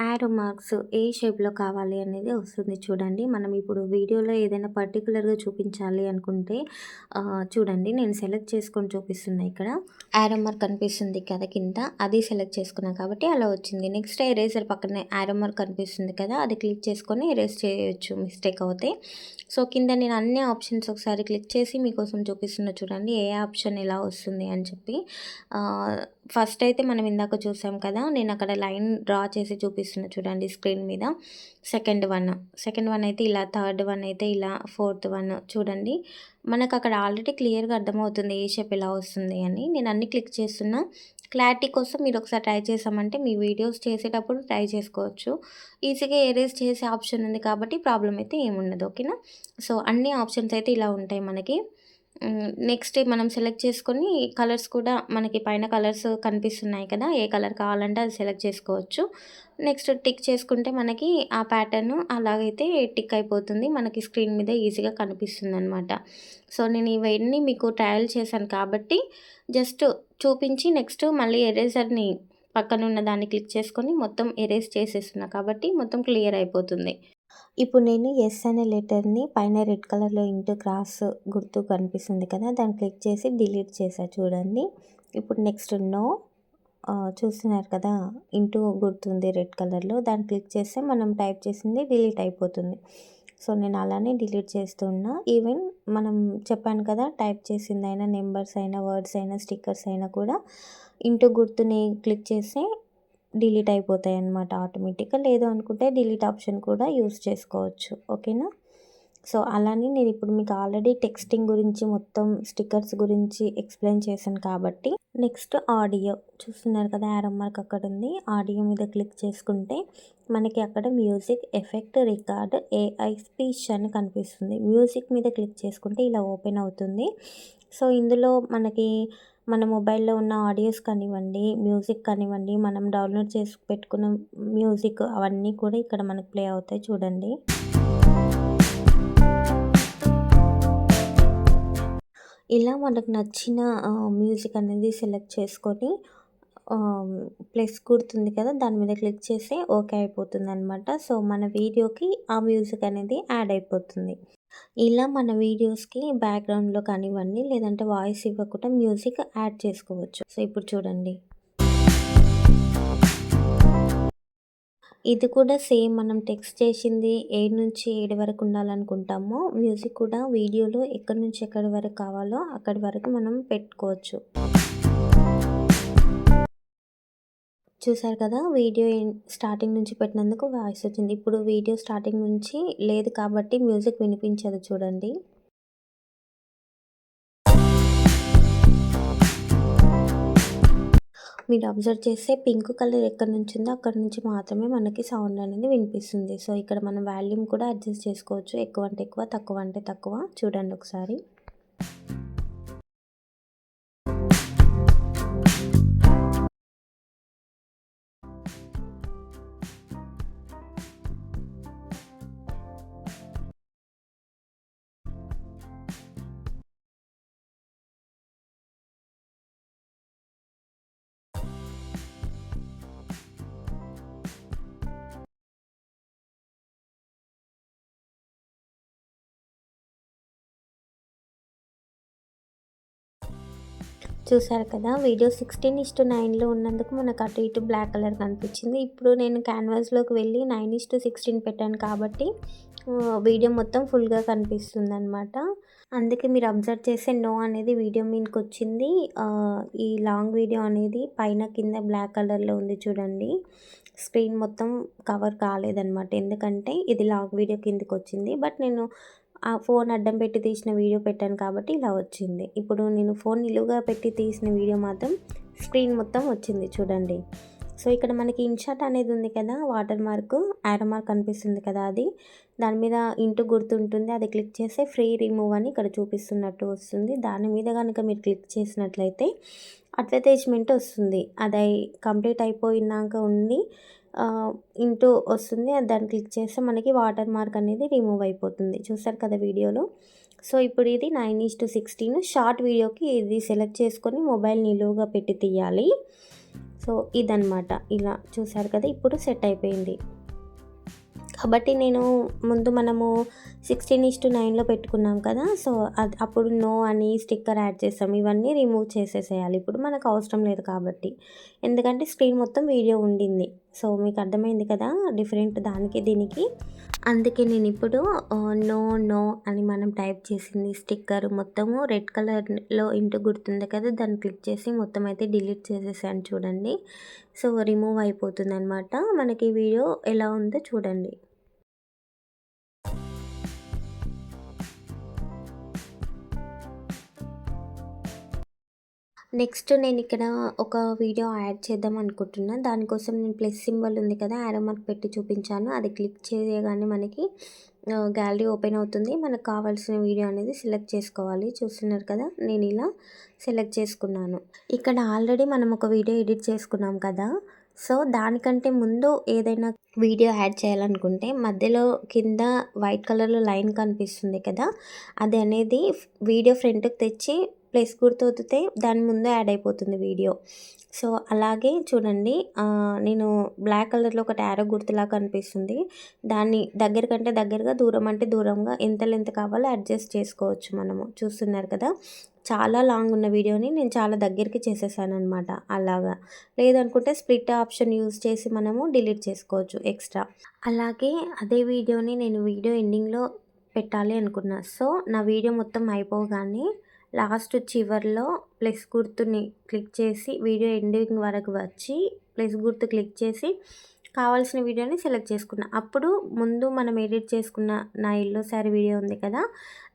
యారో మార్క్స్ ఏ షేప్‌లో కావాలి అనేది వస్తుంది చూడండి. మనం ఇప్పుడు వీడియోలో ఏదైనా పర్టిక్యులర్‌గా చూపించాలి అనుకుంటే చూడండి నేను సెలెక్ట్ చేసుకొని చూపిస్తున్నా ఇక్కడ. యారో మార్క్ కనిపిస్తుంది కదా కింద. అది సెలెక్ట్ చేసుకున్నా కాబట్టి అలా వచ్చింది. నెక్స్ట్ ఎరేజర్ పక్కనే యారో మార్క్ కనిపిస్తుంది కదా! అది క్లిక్ చేసుకొని ఎరేజ్ చేయొచ్చు మిస్టేక్ అవుతే. సో, కింద నేను అన్ని ఆప్షన్స్ ఒకసారి క్లిక్ చేసి మీకోసం చూపిస్తున్నా చూడండి. ఏ ఆప్షన్ ఎలా వస్తుంది అని చెప్పి. ఫస్ట్ అయితే మనం ఇందాక చూసాం కదా! నేను అక్కడ లైన్ డ్రా చేసి చూపిస్తున్నా చూడండి స్క్రీన్ మీద. సెకండ్ వన్ అయితే ఇలా, థర్డ్ వన్ అయితే ఇలా, ఫోర్త్ వన్ చూడండి. మనకు అక్కడ ఆల్రెడీ క్లియర్‌గా అర్థమవుతుంది ఏ షేప్ ఎలా వస్తుంది అని. నేను అన్నీ క్లిక్ చేస్తున్నా. క్లారిటీ కోసం మీరు ఒకసారి ట్రై చేసామంటే మీ వీడియోస్ చేసేటప్పుడు ట్రై చేసుకోవచ్చు. ఈజీగా ఎరేజ్ చేసే ఆప్షన్ ఉంది కాబట్టి ప్రాబ్లమ్ అయితే ఏముండదు. ఓకేనా? సో, అన్ని ఆప్షన్స్ అయితే ఇలా ఉంటాయి మనకి. నెక్స్ట్ మనం సెలెక్ట్ చేసుకొని కలర్స్ కూడా మనకి పైన కలర్స్ కనిపిస్తున్నాయి కదా! ఏ కలర్ కావాలంటే అది సెలెక్ట్ చేసుకోవచ్చు. నెక్స్ట్ టిక్ చేసుకుంటే మనకి ఆ ప్యాటర్న్ అలాగైతే టిక్ అయిపోతుంది. మనకి స్క్రీన్ మీద ఈజీగా కనిపిస్తుందనమాట. సో, నేను ఇవన్నీ మీకు ట్రయల్ చేశాను కాబట్టి జస్ట్ చూపించి నెక్స్ట్ మళ్ళీ ఎరేజర్‌ని పక్కనున్న దాన్ని క్లిక్ చేసుకొని మొత్తం ఎరేజ్ చేసేస్తున్నా కాబట్టి మొత్తం క్లియర్ అయిపోతుంది. ఇప్పుడు నేను యెస్ అనే లెటర్‌ని పైన రెడ్ కలర్‌లో ఇంటూ క్రాస్ గుర్తు కనిపిస్తుంది కదా! దాన్ని క్లిక్ చేసి డిలీట్ చేశా చూడండి. ఇప్పుడు నెక్స్ట్ నో చూస్తున్నారు కదా! ఇంటూ గుర్తుంది రెడ్ కలర్‌లో. దాన్ని క్లిక్ చేస్తే మనం టైప్ చేసింది డిలీట్ అయిపోతుంది. సో, నేను అలానే డిలీట్ చేస్తూ ఉన్నా. ఈవెన్ మనం చెప్పాను కదా! టైప్ చేసిందైనా, నంబర్స్ అయినా, వర్డ్స్ అయినా, స్టిక్కర్స్ అయినా కూడా ఇంటూ గుర్తుని క్లిక్ చేసి డిలీట్ అయిపోతాయి అన్నమాట ఆటోమేటిక్గా. లేదు అనుకుంటే డిలీట్ ఆప్షన్ కూడా యూస్ చేసుకోవచ్చు. ఓకేనా. సో అలానే నేను ఇప్పుడు మీకు ఆల్రెడీ టెక్స్టింగ్ గురించి మొత్తం స్టిక్కర్స్ గురించి ఎక్స్ప్లెయిన్ చేశాను కాబట్టి నెక్స్ట్ ఆడియో చూస్తున్నారు కదా, యారో మార్క్ అక్కడ ఉంది. ఆడియో మీద క్లిక్ చేసుకుంటే మనకి అక్కడ music, effect, record, AI speech అని కనిపిస్తుంది. మ్యూజిక్ మీద క్లిక్ చేసుకుంటే ఇలా ఓపెన్ అవుతుంది. సో ఇందులో మనకి మన మొబైల్లో ఉన్న ఆడియోస్ కానివ్వండి, మ్యూజిక్ కానివ్వండి, మనం డౌన్లోడ్ చేసి పెట్టుకున్న మ్యూజిక్ అవన్నీ కూడా ఇక్కడ మనకు ప్లే అవుతాయి చూడండి. ఇలా మనకు నచ్చిన మ్యూజిక్ అనేది సెలెక్ట్ చేసుకొని ప్లస్ గుర్తుంది కదా, దాని మీద క్లిక్ చేస్తే ఓకే అయిపోతుందనమాట. సో మన వీడియోకి ఆ మ్యూజిక్ అనేది యాడ్ అయిపోతుంది. ఇలా మన వీడియోస్కి బ్యాక్గ్రౌండ్లో కానివ్వండి, లేదంటే వాయిస్ ఇవ్వకుండా మ్యూజిక్ యాడ్ చేసుకోవచ్చు. సో ఇప్పుడు చూడండి, ఇది కూడా సేమ్ మనం టెక్స్ట్ చేసింది 7 నుంచి 7 వరకు ఉండాలనుకుంటామో, మ్యూజిక్ కూడా వీడియోలో ఎక్కడి నుంచి ఎక్కడి వరకు కావాలో అక్కడి వరకు మనం పెట్టుకోవచ్చు. చూసారు కదా, వీడియో స్టార్టింగ్ నుంచి పెట్టినందుకు వాయిస్ వచ్చింది. ఇప్పుడు వీడియో స్టార్టింగ్ నుంచి లేదు కాబట్టి మ్యూజిక్ వినిపించదు చూడండి. మీరు అబ్జర్వ్ చేస్తే పింక్ కలర్ ఎక్కడి నుంచి ఉందో అక్కడి నుంచి మాత్రమే మనకి సౌండ్ అనేది వినిపిస్తుంది. సో ఇక్కడ మనం వాల్యూమ్ కూడా అడ్జస్ట్ చేసుకోవచ్చు. ఎక్కువ అంటే ఎక్కువ, తక్కువ అంటే తక్కువ. చూడండి ఒకసారి. చూసారు కదా, వీడియో 16:9లో ఉన్నందుకు మనకు అటు ఇటు బ్లాక్ కలర్ కనిపించింది. ఇప్పుడు నేను క్యాన్వాస్లోకి వెళ్ళి 9:16 పెట్టాను కాబట్టి వీడియో మొత్తం ఫుల్గా కనిపిస్తుంది అనమాట. అందుకే మీరు అబ్జర్వ్ చేస్తే నో అనేది వీడియో మీదకి వచ్చింది. ఈ లాంగ్ వీడియో అనేది పైన కింద బ్లాక్ కలర్లో ఉంది చూడండి. స్క్రీన్ మొత్తం కవర్ కాలేదన్నమాట, ఎందుకంటే ఇది లాంగ్ వీడియో కిందకి వచ్చింది. బట్ నేను ఆ ఫోన్ అడ్డం పెట్టి తీసిన వీడియో పెట్టాను కాబట్టి ఇలా వచ్చింది. ఇప్పుడు నేను ఫోన్ నిలువుగా పెట్టి తీసిన వీడియో మాత్రం స్క్రీన్ మొత్తం వచ్చింది చూడండి. సో ఇక్కడ మనకి ఇన్షాట్ అనేది ఉంది కదా, వాటర్ మార్క్, యారో మార్క్ కనిపిస్తుంది కదా, అది దాని మీద ఇంటూ గుర్తుంటుంది. అది క్లిక్ చేస్తే ఫ్రీ రిమూవ్ అని ఇక్కడ చూపిస్తున్నట్టు వస్తుంది. దాని మీద కనుక మీరు క్లిక్ చేసినట్లయితే అడ్వర్టైజ్మెంట్ వస్తుంది. అది కంప్లీట్ అయిపోయినాక ఉండి ఇంటూ వస్తుంది. దాన్ని క్లిక్ చేస్తే మనకి వాటర్ మార్క్ అనేది రిమూవ్ అయిపోతుంది. చూసారు కదా వీడియోలో. సో ఇప్పుడు ఇది 9:16 షార్ట్ వీడియోకి ఇది సెలెక్ట్ చేసుకొని మొబైల్ నిలువుగా పెట్టి తీయాలి. సో ఇదనమాట. ఇలా చూసారు కదా, ఇప్పుడు సెట్ అయిపోయింది. కాబట్టి నేను ముందు మనము 16:9లో పెట్టుకున్నాం కదా, సో అది అప్పుడు నో అని స్టిక్కర్ యాడ్ చేసాం. ఇవన్నీ రిమూవ్ చేసేసేయాలి ఇప్పుడు, మనకు అవసరం లేదు కాబట్టి. ఎందుకంటే స్క్రీన్ మొత్తం వీడియో ఉండింది. సో మీకు అర్థమైంది కదా డిఫరెంట్ దానికి దీనికి. అందుకే నేను ఇప్పుడు నో నో అని మనం టైప్ చేసింది స్టిక్కర్ మొత్తము రెడ్ కలర్లో ఇంటూ గుర్తుంది కదా, దాన్ని క్లిక్ చేసి మొత్తం అయితే డిలీట్ చేసేసాను చూడండి. సో రిమూవ్ అయిపోతుంది అనమాట. మనకి వీడియో ఎలా ఉందో చూడండి. నెక్స్ట్ నేను ఇక్కడ ఒక వీడియో యాడ్ చేద్దాం అనుకుంటున్నా. దానికోసం నేను ప్లస్ సింబల్ ఉంది కదా, యారో మార్క్ పెట్టి చూపించాను. అది క్లిక్ చేయగానే మనకి గ్యాలరీ ఓపెన్ అవుతుంది. మనకు కావాల్సిన వీడియో అనేది సెలెక్ట్ చేసుకోవాలి. చూస్తున్నారు కదా, నేను ఇలా సెలెక్ట్ చేసుకున్నాను. ఇక్కడ ఆల్రెడీ మనం ఒక వీడియో ఎడిట్ చేసుకున్నాం కదా, సో దానికంటే ముందు ఏదైనా వీడియో యాడ్ చేయాలనుకుంటే మధ్యలో కింద వైట్ కలర్లో లైన్ కనిపిస్తుంది కదా, అది అనేది వీడియో ఫ్రంట్కి తెచ్చి ప్లస్ గుర్తు ఒత్తితే దాని ముందు యాడ్ అయిపోతుంది వీడియో. సో అలాగే చూడండి, నేను బ్లాక్ కలర్లో ఒక యారో గుర్తులా కనిపిస్తుంది. దాన్ని దగ్గర కంటే దగ్గరగా, దూరం అంటే దూరంగా ఎంత లెంత్ కావాలో అడ్జస్ట్ చేసుకోవచ్చు మనము. చూస్తున్నారు కదా, చాలా లాంగ్ ఉన్న వీడియోని నేను చాలా దగ్గరికి చేసేసాను అనమాట. అలాగా లేదనుకుంటే స్ప్లిట్ ఆప్షన్ యూజ్ చేసి మనము డిలీట్ చేసుకోవచ్చు ఎక్స్ట్రా. అలాగే అదే వీడియోని నేను వీడియో ఎండింగ్లో పెట్టాలి అనుకున్నా. సో నా వీడియో మొత్తం అయిపోగానే లాస్ట్ చివర్లో ప్లస్ గుర్తుని క్లిక్ చేసి వీడియో ఎండింగ్ వరకు వచ్చి ప్లస్ గుర్తు క్లిక్ చేసి కావాల్సిన వీడియోని సెలెక్ట్ చేసుకున్నా. అప్పుడు ముందు మనం ఎడిట్ చేసుకున్న నా యెల్లో శారీ వీడియో ఉంది కదా,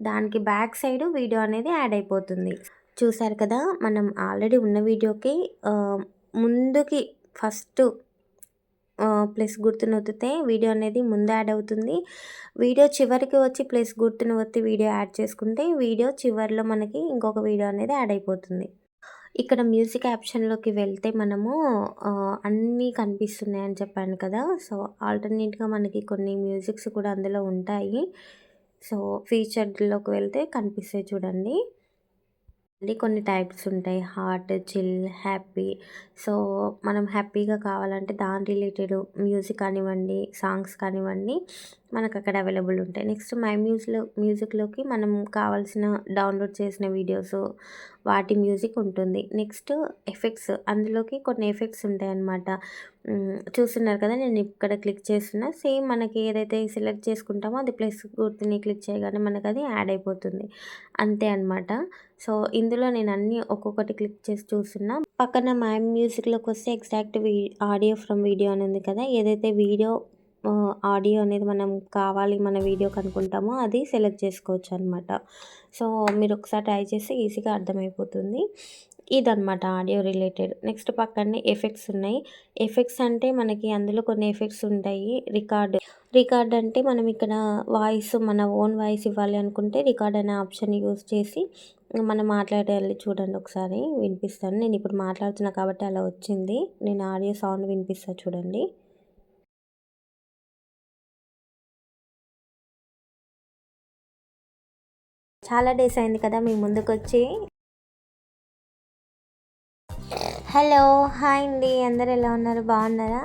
దానికి బ్యాక్ సైడ్ వీడియో అనేది యాడ్ అయిపోతుంది. చూసారు కదా, మనం ఆల్రెడీ ఉన్న వీడియోకి ముందుకి ఫస్ట్ ప్లస్ గుర్తును ఒత్తితే వీడియో అనేది ముందు యాడ్ అవుతుంది. వీడియో చివరికి వచ్చి ప్లస్ గుర్తును ఒత్తి వీడియో యాడ్ చేసుకుంటే వీడియో చివరిలో మనకి ఇంకొక వీడియో అనేది యాడ్ అయిపోతుంది. ఇక్కడ మ్యూజిక్ ఆప్షన్‌లోకి వెళ్తే మనము అన్నీ కనిపిస్తున్నాయని చెప్పాను కదా! సో, ఆల్టర్‌నేట్‌గా మనకి కొన్ని మ్యూజిక్స్ కూడా అందులో ఉంటాయి. సో, ఫీచర్డ్‌లోకి వెళ్తే కనిపిస్తాయి చూడండి. కొన్ని టైప్స్ ఉంటాయి. Heart, chill, happy. సో, మనం హ్యాపీగా కావాలంటే దాని రిలేటెడ్ మ్యూజిక్ కానివ్వండి, సాంగ్స్ కానివ్వండి మనకక్కడ అవైలబుల్ ఉంటాయి. నెక్స్ట్ మై మ్యూజిక్‌లోకి మనం కావాల్సిన డౌన్‌లోడ్ చేసిన వీడియోస్ వాటి మ్యూజిక్ ఉంటుంది. నెక్స్ట్ ఎఫెక్ట్స్, అందులోకి కొన్ని ఎఫెక్ట్స్ ఉంటాయన్నమాట. చూస్తున్నారు కదా, నేను ఇక్కడ క్లిక్ చేస్తున్నా. సేమ్ మనకి ఏదైతే సెలెక్ట్ చేసుకుంటామో అది ప్లస్ గుర్తుని క్లిక్ చేయగానే మనకది యాడ్ అయిపోతుంది. అంతే అనమాట. సో, ఇందులో నేను అన్నీ ఒక్కొక్కటి క్లిక్ చేసి చూస్తున్నా. పక్కన మై మ్యూజిక్‌లోకి వస్తే ఎగ్జాక్ట్ ఆడియో ఫ్రమ్ వీడియో అని ఉంది కదా, ఏదైతే వీడియో ఆడియో అనేది మనం కావాలి మన వీడియోకి అనుకుంటామో అది సెలెక్ట్ చేసుకోవచ్చు అనమాట. సో, మీరు ఒకసారి ట్రై చేస్తే ఈజీగా అర్థమైపోతుంది. ఇదనమాట ఆడియో రిలేటెడ్. నెక్స్ట్ పక్కనే ఎఫెక్ట్స్ ఉన్నాయి. ఎఫెక్ట్స్ అంటే మనకి అందులో కొన్ని ఎఫెక్ట్స్ ఉంటాయి. రికార్డ్ అంటే మనం ఇక్కడ వాయిస్ మన ఓన్ వాయిస్ ఇవ్వాలి అనుకుంటే రికార్డ్ అనే ఆప్షన్ యూజ్ చేసి మనం మాట్లాడాలి. చూడండి ఒకసారి వినిపిస్తాను. నేను ఇప్పుడు మాట్లాడుతున్నా కాబట్టి అలా వచ్చింది. నేను ఆడియో సౌండ్ వినిపిస్తా చూడండి. చాలా డేస్ అయింది కదా మీ ముందుకొచ్చి. హలో, హాయ్ అండి, అందరు ఎలా ఉన్నారు, బాగున్నారా?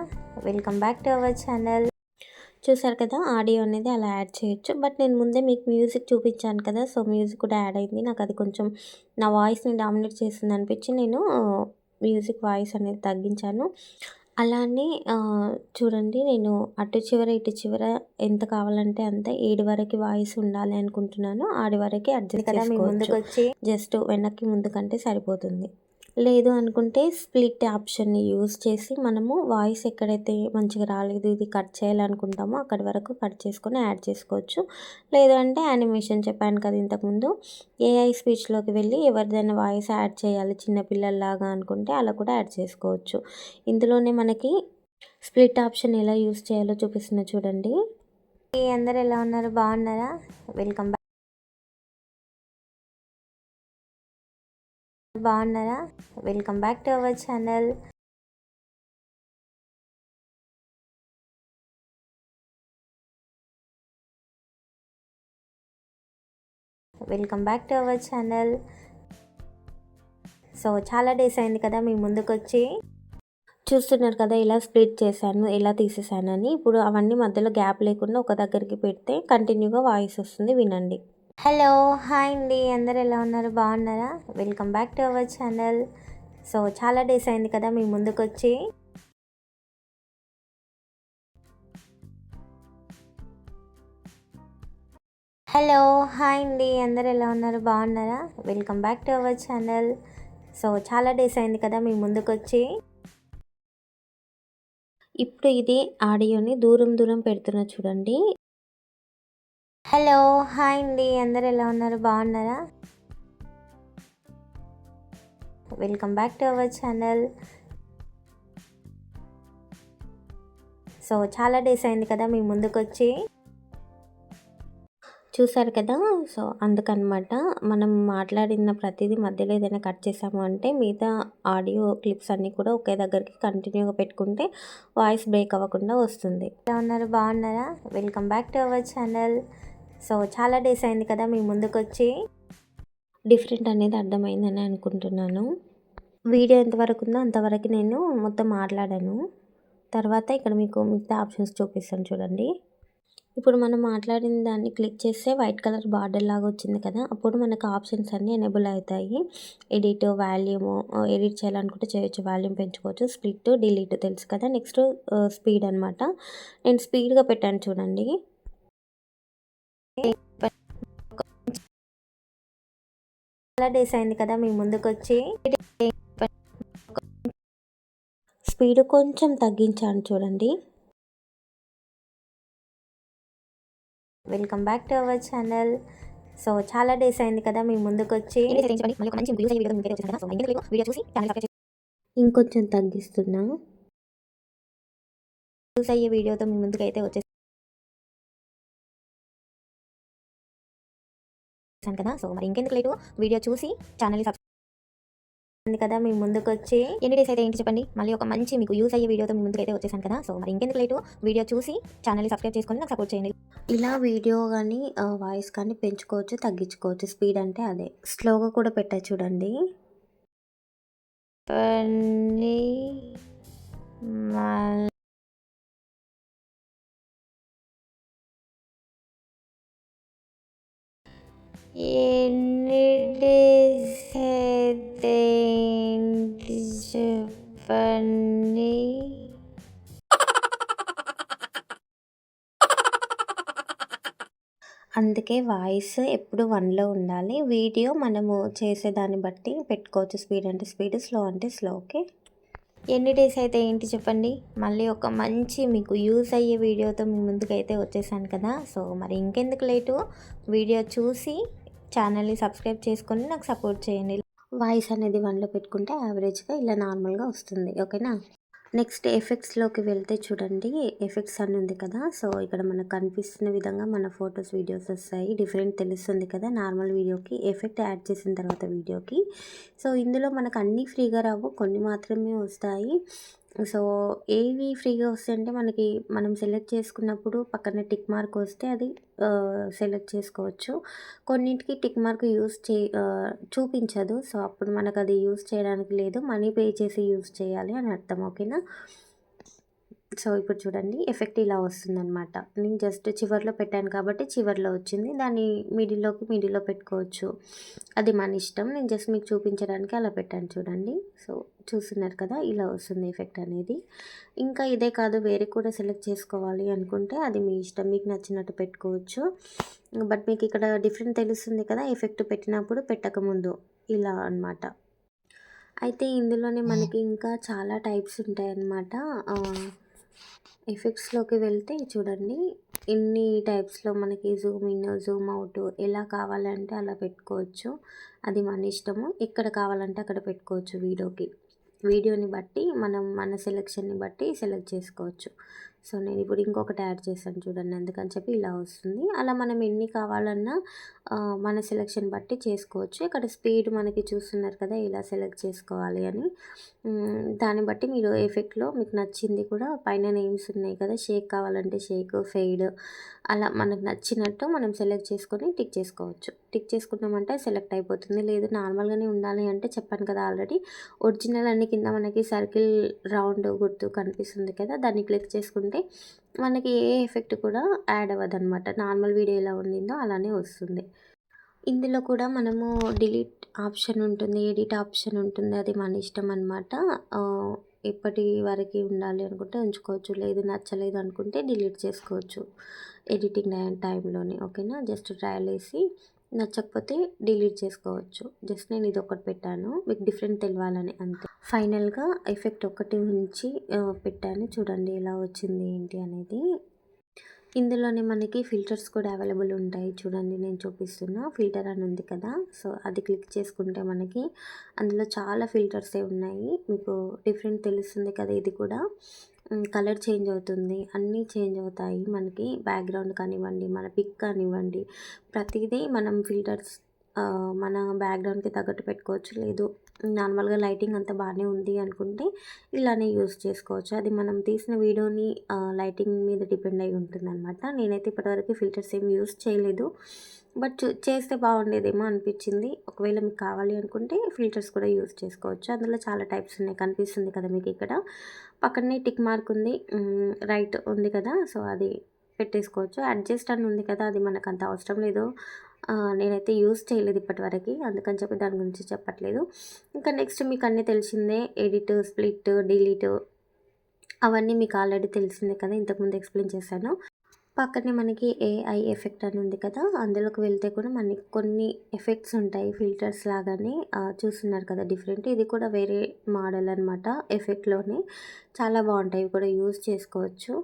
Welcome back to our channel. చూసారు కదా, ఆడియో అనేది అలా యాడ్ చేయొచ్చు. బట్ నేను ముందే మీకు మ్యూజిక్ చూపించాను కదా, సో మ్యూజిక్ కూడా యాడ్ అయింది. నాకు అది కొంచెం నా వాయిస్ని డామినేట్ చేస్తుంది అనిపించి నేను మ్యూజిక్ వాయిస్ అనేది తగ్గించాను. అలానే చూడండి, నేను అటు చివర ఇటు చివర ఎంత కావాలంటే అంత 7 వరకు వాయిస్ ఉండాలి అనుకుంటున్నాను. 6 వరకే అడ్జస్ట్ చేసుకోవచ్చు. జస్ట్ వెనక్కి ముందుకంటే సరిపోతుంది. లేదు అనుకుంటే స్ప్లిట్ ఆప్షన్‌ని యూజ్ చేసి మనము వాయిస్ ఎక్కడైతే మంచిగా రాలేదు, ఇది కట్ చేయాలనుకుంటామో అక్కడి వరకు కట్ చేసుకొని యాడ్ చేసుకోవచ్చు. లేదు అంటే యానిమేషన్ చెప్పాను కదా ఇంతకుముందు, ఏఐ స్పీచ్‌లోకి వెళ్ళి ఎవరిదైనా వాయిస్ యాడ్ చేయాలి చిన్న పిల్లల్లాగా అనుకుంటే అలా కూడా యాడ్ చేసుకోవచ్చు. ఇందులోనే మనకి స్ప్లిట్ ఆప్షన్ ఎలా యూజ్ చేయాలో చూపిస్తున్నా చూడండి. అందరూ ఎలా ఉన్నారు, బాగున్నారా? Welcome back. బాగున్నారా? Welcome back to our channel. Welcome back to our channel. So, చాలా డేస్ అయింది కదా మీ ముందుకొచ్చి. చూస్తున్నారు కదా, ఇలా స్ప్లిట్ చేశాను, ఎలా తీసేసానని. ఇప్పుడు అవన్నీ మధ్యలో గ్యాప్ లేకుండా ఒక దగ్గరికి పెడితే కంటిన్యూగా వాయిస్ వస్తుంది, వినండి. హలో, హాయ్ అండి, అందరు ఎలా ఉన్నారు, బాగున్నారా? Welcome back to our channel. So, చాలా డేస్ అయింది కదా మీ ముందుకొచ్చి. హలో, హాయ్ అండి, అందరు ఎలా ఉన్నారు, బాగున్నారా? Welcome back to our channel. So, చాలా డేస్ అయింది కదా మీ ముందుకొచ్చి. ఇప్పుడు ఇది ఆడియోని దూరం దూరం పెడుతున్నా చూడండి. హలో, హాయ్ అండి, అందరు ఎలా ఉన్నారు, బాగున్నారా? Welcome back to our channel. So, చాలా డేస్ అయింది కదా మీ ముందుకొచ్చి. చూసారు కదా, సో అందుకనమాట మనం మాట్లాడిన ప్రతిదీ మధ్యలో ఏదైనా కట్ చేసాము అంటే మిగతా ఆడియో క్లిప్స్ అన్నీ కూడా ఒకే దగ్గరికి కంటిన్యూగా పెట్టుకుంటే వాయిస్ బ్రేక్ అవ్వకుండా వస్తుంది. ఎలా ఉన్నారు, బాగున్నారా? Welcome back to our channel. So, చాలా డేస్ అయింది కదా మీ ముందుకొచ్చి. డిఫరెంట్ అనేది అర్థమైందని అనుకుంటున్నాను. వీడియో ఎంతవరకు ఉందో అంతవరకు నేను మొత్తం మాట్లాడాను. తర్వాత ఇక్కడ మీకు మిగతా ఆప్షన్స్ చూపిస్తాను చూడండి. ఇప్పుడు మనం మాట్లాడిన దాన్ని క్లిక్ చేస్తే వైట్ కలర్ బార్డర్ లాగా వచ్చింది కదా, అప్పుడు మనకు ఆప్షన్స్ అన్నీ ఎనేబుల్ అవుతాయి. ఎడిట్, వాల్యూము, ఎడిట్ చేయాలనుకుంటే చేయొచ్చు, వాల్యూమ్ పెంచుకోవచ్చు, స్ప్లిట్, డిలీట్ తెలుసు కదా. నెక్స్ట్ స్పీడ్ అనమాట. నేను స్పీడ్గా పెట్టాను చూడండి. చాలా డేస్ అయింది కదా మీ ముందుకొచ్చి. స్పీడ్ కొంచెం తగ్గించాను చూడండి. Welcome back to our channel. So చాలా డేస్ అయింది కదా మీ ముందుకొచ్చి. ఇంకొంచెం తగ్గిస్తున్నా. యూస్ అయ్యే వీడియోతో మీ ముందుకైతే వచ్చేసాను కదా. సో మరి ఇంకెందుకు లేటు, వీడియో చూసి ఛానల్ని సబ్స్క్రైబ్ కదా మీ ముందుకు వచ్చి. ఎన్ని డేస్ అయితే ఏంటి చెప్పండి, మళ్ళీ ఒక మంచి మీకు యూస్ అయ్యే వీడియోతో మీ ముందుకైతే వచ్చేసాను కదా. సో మరి ఇంకెందుకు లేటు, వీడియో చూసి ఛానల్ని సబ్స్క్రైబ్ చేసుకొని నాకు సపోర్ట్ చేయండి. ఇలా వీడియో కానీ వాయిస్ కానీ పెంచుకోవచ్చు, తగ్గించుకోవచ్చు. స్పీడ్ అంటే అదే, స్లోగా కూడా పెట్టాయి చూడండి. ఎన్ని డేస్ అయితే ఏంటి చెప్పండి. అందుకే వాయిస్ ఎప్పుడు 1లో ఉండాలి. వీడియో మనము చేసేదాన్ని బట్టి పెట్టుకోవచ్చు. స్పీడ్ అంటే స్పీడ్, స్లో అంటే స్లో. ఓకే. ఎన్ని డేస్ అయితే ఏంటి చెప్పండి, మళ్ళీ ఒక మంచి మీకు యూస్ అయ్యే వీడియోతో మీ ముందుకైతే వచ్చేసాను కదా. సో మరి ఇంకెందుకు లేటు, వీడియో చూసి ఛానల్ని సబ్స్క్రైబ్ చేసుకొని నాకు సపోర్ట్ చేయండి. వాయిస్ అనేది 1లో పెట్టుకుంటే యావరేజ్గా ఇలా నార్మల్గా వస్తుంది. ఓకేనా. నెక్స్ట్ ఎఫెక్ట్స్లోకి వెళ్తే చూడండి, ఎఫెక్ట్స్ అని ఉంది కదా. సో ఇక్కడ మనకు కనిపిస్తున్న విధంగా మన ఫొటోస్, వీడియోస్ వస్తాయి. డిఫరెంట్ తెలుస్తుంది కదా నార్మల్ వీడియోకి, ఎఫెక్ట్ యాడ్ చేసిన తర్వాత వీడియోకి. సో ఇందులో మనకు అన్నీ ఫ్రీగా రావు, కొన్ని మాత్రమే వస్తాయి. సో ఏవి ఫ్రీగా వస్తాయంటే మనకి మనం సెలెక్ట్ చేసుకున్నప్పుడు పక్కన టిక్ మార్క్ వస్తే అది సెలెక్ట్ చేసుకోవచ్చు. కొన్నింటికి టిక్ మార్క్ చూపించదు. సో అప్పుడు మనకు అది యూస్ చేయడానికి లేదు, మనీ పే చేసి యూస్ చేయాలి అని అర్థం. ఓకేనా. సో ఇప్పుడు చూడండి, ఎఫెక్ట్ ఇలా వస్తుందన్నమాట. నేను జస్ట్ చివర్లో పెట్టాను కాబట్టి చివర్లో వచ్చింది. దాన్ని మిడిల్లో పెట్టుకోవచ్చు, అది మన ఇష్టం. నేను జస్ట్ మీకు చూపించడానికి అలా పెట్టాను చూడండి. సో చూస్తున్నారు కదా, ఇలా వస్తుంది ఎఫెక్ట్ అనేది. ఇంకా ఇదే కాదు, వేరే కూడా సెలెక్ట్ చేసుకోవాలి అనుకుంటే అది మీ ఇష్టం, మీకు నచ్చినట్టు పెట్టుకోవచ్చు. బట్ మీకు ఇక్కడ డిఫరెంట్ తెలుస్తుంది కదా ఎఫెక్ట్ పెట్టినప్పుడు, పెట్టకముందు ఇలా అనమాట. అయితే ఇందులోనే మనకి ఇంకా చాలా టైప్స్ ఉంటాయన్నమాట. ఎఫెక్ట్స్లోకి వెళ్తే చూడండి, ఇన్ని టైప్స్లో మనకి జూమ్ ఇన్, జూమ్ అవుట్ ఎలా కావాలంటే అలా పెట్టుకోవచ్చు. అది మన ఇష్టము. ఎక్కడ కావాలంటే అక్కడ పెట్టుకోవచ్చు. వీడియోని బట్టి మనం మన సెలెక్షన్ని బట్టి సెలెక్ట్ చేసుకోవచ్చు. సో నేను ఇప్పుడు ఇంకొకటి యాడ్ చేశాను చూడండి, అందుకని చెప్పి ఇలా వస్తుంది. అలా మనం ఎన్ని కావాలన్నా మన సెలెక్షన్ బట్టి చేసుకోవచ్చు. ఇక్కడ స్పీడ్ మనకి చూస్తున్నారు కదా, ఇలా సెలెక్ట్ చేసుకోవాలి అని. దాన్ని బట్టి మీరు ఎఫెక్ట్లో మీకు నచ్చింది కూడా పైన నేమ్స్ ఉన్నాయి కదా, షేక్ కావాలంటే షేక్, ఫెయిడ్, అలా మనకు నచ్చినట్టు మనం సెలెక్ట్ చేసుకొని టిక్ చేసుకోవచ్చు. టిక్ చేసుకున్నామంటే సెలెక్ట్ అయిపోతుంది. లేదు నార్మల్గానే ఉండాలి అంటే చెప్పాను కదా ఆల్రెడీ, ఒరిజినల్ అన్ని కింద మనకి సర్కిల్ రౌండ్ గుర్తు కనిపిస్తుంది కదా, దాన్ని క్లిక్ చేసుకుంటే మనకి ఏ ఎఫెక్ట్ కూడా యాడ్ అవ్వదన్నమాట. నార్మల్ వీడియో ఎలా ఉండిందో అలానే వస్తుంది. ఇందులో కూడా మనము డిలీట్ ఆప్షన్ ఉంటుంది, ఎడిట్ ఆప్షన్ ఉంటుంది. అది మన ఇష్టం అనమాట. ఎప్పటి వరకు ఉండాలి అనుకుంటే ఉంచుకోవచ్చు, లేదు నచ్చలేదు అనుకుంటే డిలీట్ చేసుకోవచ్చు ఎడిటింగ్ టైంలోనే. ఓకేనా. జస్ట్ ట్రయల్ వేసి నచ్చకపోతే డిలీట్ చేసుకోవచ్చు. జస్ట్ నేను ఇది ఒకటి పెట్టాను, మీకు డిఫరెంట్ తెలియాలని అంతే. ఫైనల్గా ఎఫెక్ట్ ఒకటి ఉంచి పెట్టాను చూడండి ఎలా వచ్చింది ఏంటి అనేది. ఇందులోనే మనకి ఫిల్టర్స్ కూడా అవైలబుల్ ఉంటాయి చూడండి, నేను చూపిస్తున్నా. ఫిల్టర్ అని ఉంది కదా, సో అది క్లిక్ చేసుకుంటే మనకి అందులో చాలా ఫిల్టర్సే ఉన్నాయి. మీకు డిఫరెంట్ తెలుస్తుంది కదా. ఇది కూడా కలర్ చేంజ్ అవుతుంది, అన్నీ చేంజ్ అవుతాయి మనకి. బ్యాక్గ్రౌండ్ కానివ్వండి, మన పిక్ కానివ్వండి, ప్రతిదీ మనం ఫిల్టర్స్ మన బ్యాక్గ్రౌండ్కి తగ్గట్టు పెట్టుకోవచ్చు. లేదు నార్మల్గా లైటింగ్ అంతా బాగానే ఉంది అనుకుంటే ఇలానే యూస్ చేసుకోవచ్చు. అది మనం తీసిన వీడియోని లైటింగ్ మీద డిపెండ్ అయి ఉంటుందన్నమాట. నేనైతే ఇప్పటివరకు ఫిల్టర్స్ ఏమి యూస్ చేయలేదు, బట్ చేస్తే బాగుండేదేమో అనిపించింది. ఒకవేళ మీకు కావాలి అనుకుంటే ఫిల్టర్స్ కూడా యూస్ చేసుకోవచ్చు. అందులో చాలా టైప్స్ ఉన్నాయి, కనిపిస్తుంది కదా మీకు ఇక్కడ. పక్కనే టిక్ మార్క్ ఉంది, రైట్ ఉంది కదా, సో అది పెట్టేసుకోవచ్చు. అడ్జస్ట్ అని ఉంది కదా, అది మనకు అంత అవసరం లేదు. నేనైతే యూస్ చేయలేదు ఇప్పటివరకు, అందుకని చెప్పి దాని గురించి చెప్పట్లేదు. ఇంకా నెక్స్ట్ మీకు అన్నీ తెలిసిందే, ఎడిట్, స్ప్లిట్, డిలీట్ అవన్నీ మీకు ఆల్రెడీ తెలిసిందే కదా, ఇంతకుముందు ఎక్స్ప్లెయిన్ చేశాను. పక్కనే మనకి ఏఐ ఎఫెక్ట్ అని ఉంది కదా! అందులోకి వెళ్తే కూడా మనకి కొన్ని ఎఫెక్ట్స్ ఉంటాయి ఫిల్టర్స్ లాగానే చూస్తున్నారు కదా డిఫరెంట్. ఇది కూడా వేరే మోడల్ అనమాట ఎఫెక్ట్‌లోనే. చాలా బావుంటాయి. ఇవి కూడా యూజ్ చేసుకోవచ్చు.